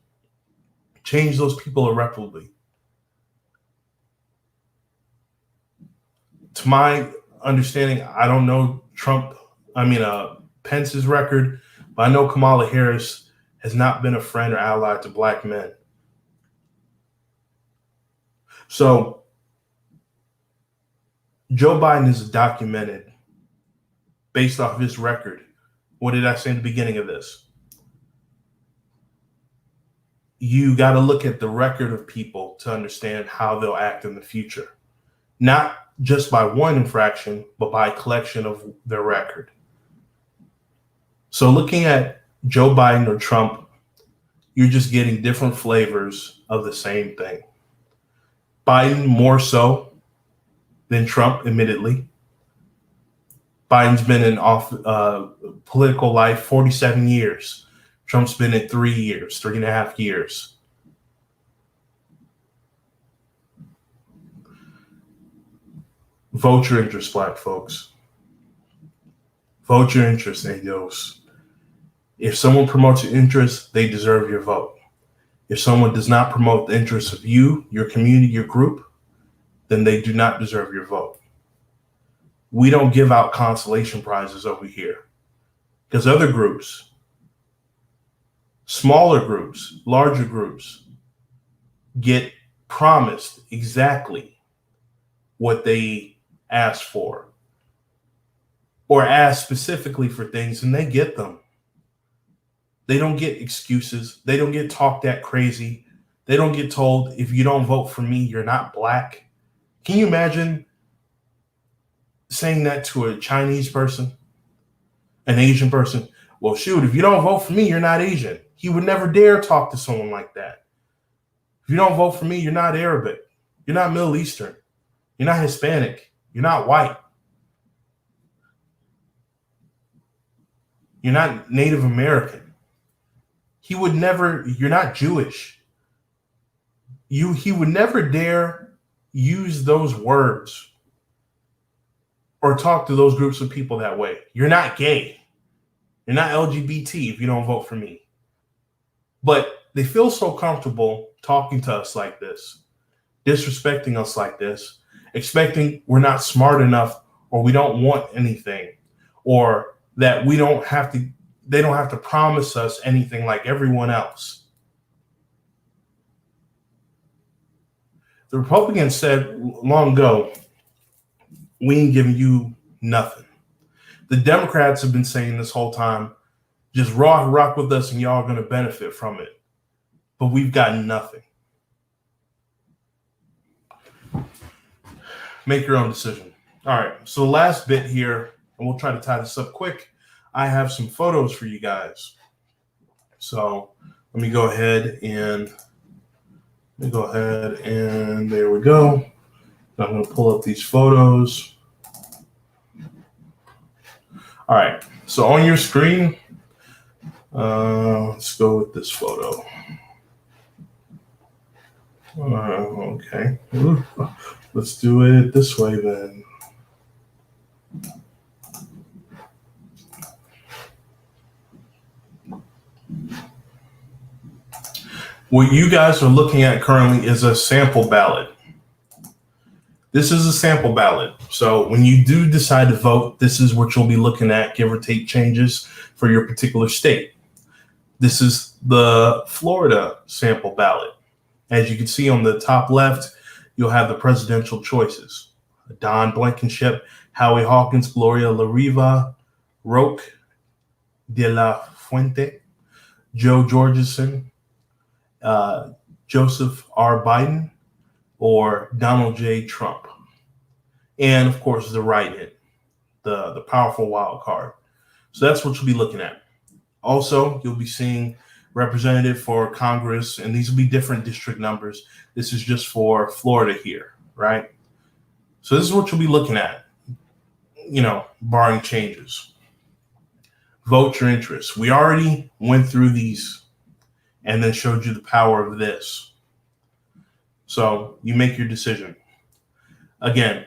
Change those people irreparably. To my understanding, I don't know Pence's record, but I know Kamala Harris has not been a friend or ally to black men. So Joe Biden is documented based off of his record. What did I say in the beginning of this? you got to look at the record of people to understand how they'll act in the future. Not just by one infraction, but by a collection of their record. So looking at Joe Biden or Trump, you're just getting different flavors of the same thing. Biden more so than Trump, admittedly. Biden's been in political life 47 years. Trump's been in 3 years, 3.5 years. Vote your interest, Black folks. Vote your interest, ADOS. If someone promotes your interest, they deserve your vote. If someone does not promote the interests of you, your community, your group, then they do not deserve your vote. We don't give out consolation prizes over here because other groups, smaller groups, larger groups, get promised exactly what they ask for or ask specifically for things, and they get them. They don't get excuses. They don't get talked at crazy. They don't get told, if you don't vote for me, you're not Black. Can you imagine saying that to a Chinese person, an Asian person? Well, shoot, if you don't vote for me, you're not Asian. He would never dare talk to someone like that. If you don't vote for me, you're not Arabic. You're not Middle Eastern. You're not Hispanic. You're not white. You're not Native American. He would never, you're not Jewish. He would never dare use those words or talk to those groups of people that way. You're not gay. You're not LGBT if you don't vote for me. But they feel so comfortable talking to us like this, disrespecting us like this, expecting we're not smart enough or we don't want anything, or that they don't have to promise us anything like everyone else. The Republicans said long ago, we ain't giving you nothing. The Democrats have been saying this whole time, just rock with us and y'all are going to benefit from it. But we've gotten nothing. Make your own decision. All right, so the last bit here, and we'll try to tie this up quick. I have some photos for you guys. So let me go ahead and there we go. I'm going to pull up these photos. All right, so on your screen, let's go with this photo. Okay, let's do it this way then. What you guys are looking at currently is a sample ballot. This is a sample ballot. So when you do decide to vote, this is what you'll be looking at, give or take changes for your particular state. This is the Florida sample ballot. As you can see on the top left, you'll have the presidential choices. Don Blankenship, Howie Hawkins, Gloria La Riva, Roque de la Fuente, Joe Jorgensen, Joseph R. Biden, or Donald J. Trump. And of course, the write-in, the powerful wild card. So that's what you'll be looking at. Also, you'll be seeing representative for Congress, and these will be different district numbers. This is just for Florida here, right? So this is what you'll be looking at, barring changes. Vote your interests. We already went through these and then showed you the power of this. So you make your decision. Again,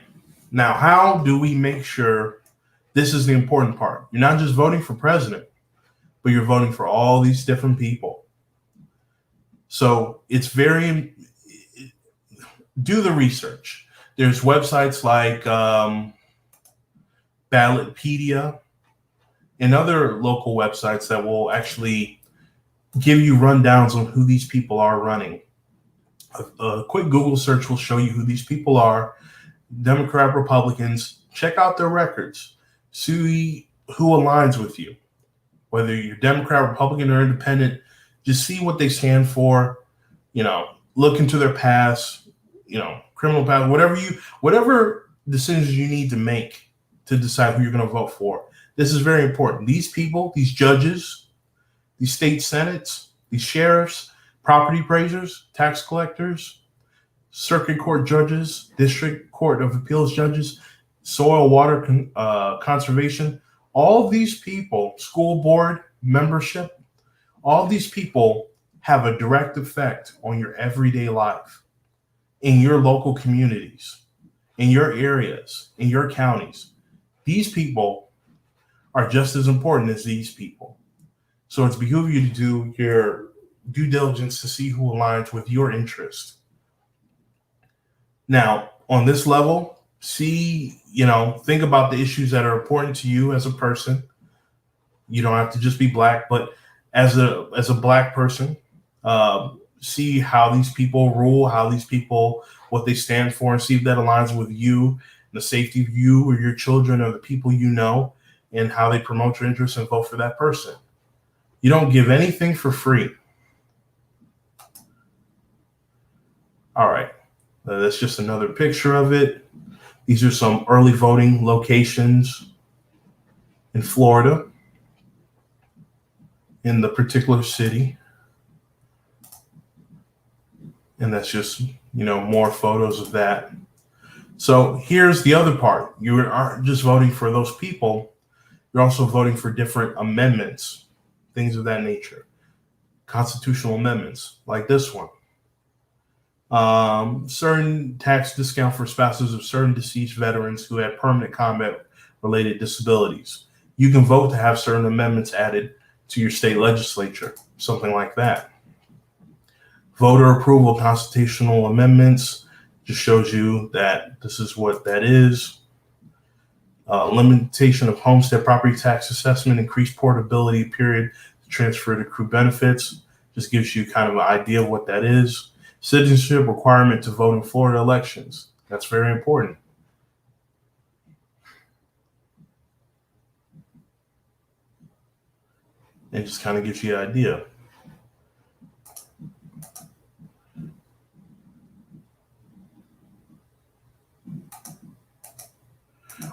now how do we make sure, this is the important part, you're not just voting for president, but you're voting for all these different people. So it's do the research. There's websites like Ballotpedia and other local websites that will actually give you rundowns on who these people are running. A quick Google search will show you who these people are. Democrat, Republicans, check out their records. See who aligns with you. Whether you're Democrat, Republican, or independent, just see what they stand for look into their past, criminal past, whatever decisions you need to make to decide who you're going to vote for. This is very important. These people, these judges, these state senates, these sheriffs, property appraisers, tax collectors, circuit court judges, district court of appeals judges, soil water conservation, all of these people, school board membership, all these people have a direct effect on your everyday life in your local communities, in your areas, in your counties. These people are just as important as these people. So it's behoove you to do your due diligence to see who aligns with your interest. Now, on this level, think about the issues that are important to you as a person. You don't have to just be Black, but as a Black person, see how these people rule, what they stand for, and see if that aligns with you and the safety of you or your children or the people you know, and how they promote your interests, and vote for that person. You don't give anything for free. All right. That's just another picture of it. These are some early voting locations in Florida, in the particular city. And that's just, more photos of that. So here's the other part. You aren't just voting for those people. You're also voting for different amendments, things of that nature. Constitutional amendments like this one. Certain tax discount for spouses of certain deceased veterans who had permanent combat-related disabilities. You can vote to have certain amendments added to your state legislature, something like that. Voter approval constitutional amendments just shows you that this is what that is. Limitation of homestead property tax assessment, increased portability period to transfer to accrue benefits, just gives you kind of an idea of what that is. Citizenship requirement to vote in Florida elections. That's very important. It just kind of gives you an idea.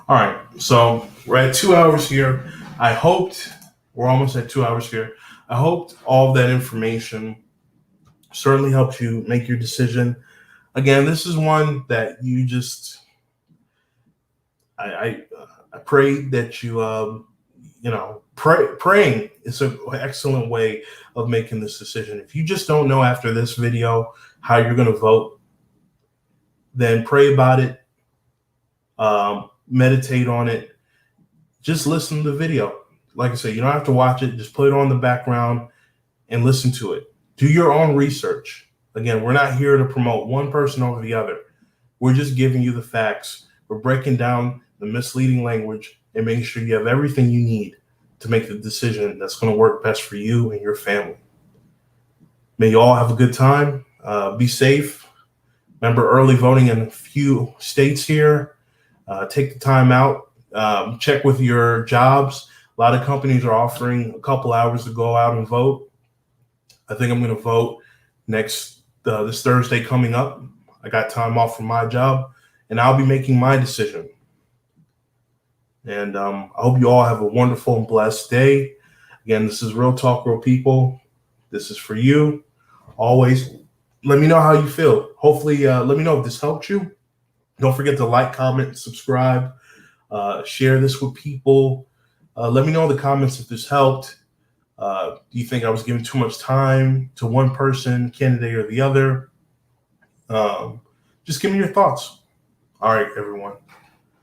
All right, so we're at 2 hours here. We're almost at 2 hours here. I hoped all of that information certainly helps you make your decision. Again, this is one that you just, I pray that you, praying is an excellent way of making this decision. If you just don't know after this video how you're going to vote, then pray about it, meditate on it, just listen to the video. Like I said, you don't have to watch it, just put it on the background and listen to it. Do your own research. Again, we're not here to promote one person over the other. We're just giving you the facts. We're breaking down the misleading language and making sure you have everything you need to make the decision that's going to work best for you and your family. May you all have a good time. Be safe. Remember, early voting in a few states here. Take the time out. Check with your jobs. A lot of companies are offering a couple hours to go out and vote. I think I'm going to vote this Thursday coming up. I got time off from my job, and I'll be making my decision. And I hope you all have a wonderful and blessed day. Again, this is Real Talk, Real People. This is for you. Always let me know how you feel. Hopefully, let me know if this helped you. Don't forget to like, comment, subscribe, share this with people. Let me know in the comments if this helped. Do you think I was giving too much time to one person, candidate, or the other? Just give me your thoughts. All right, everyone.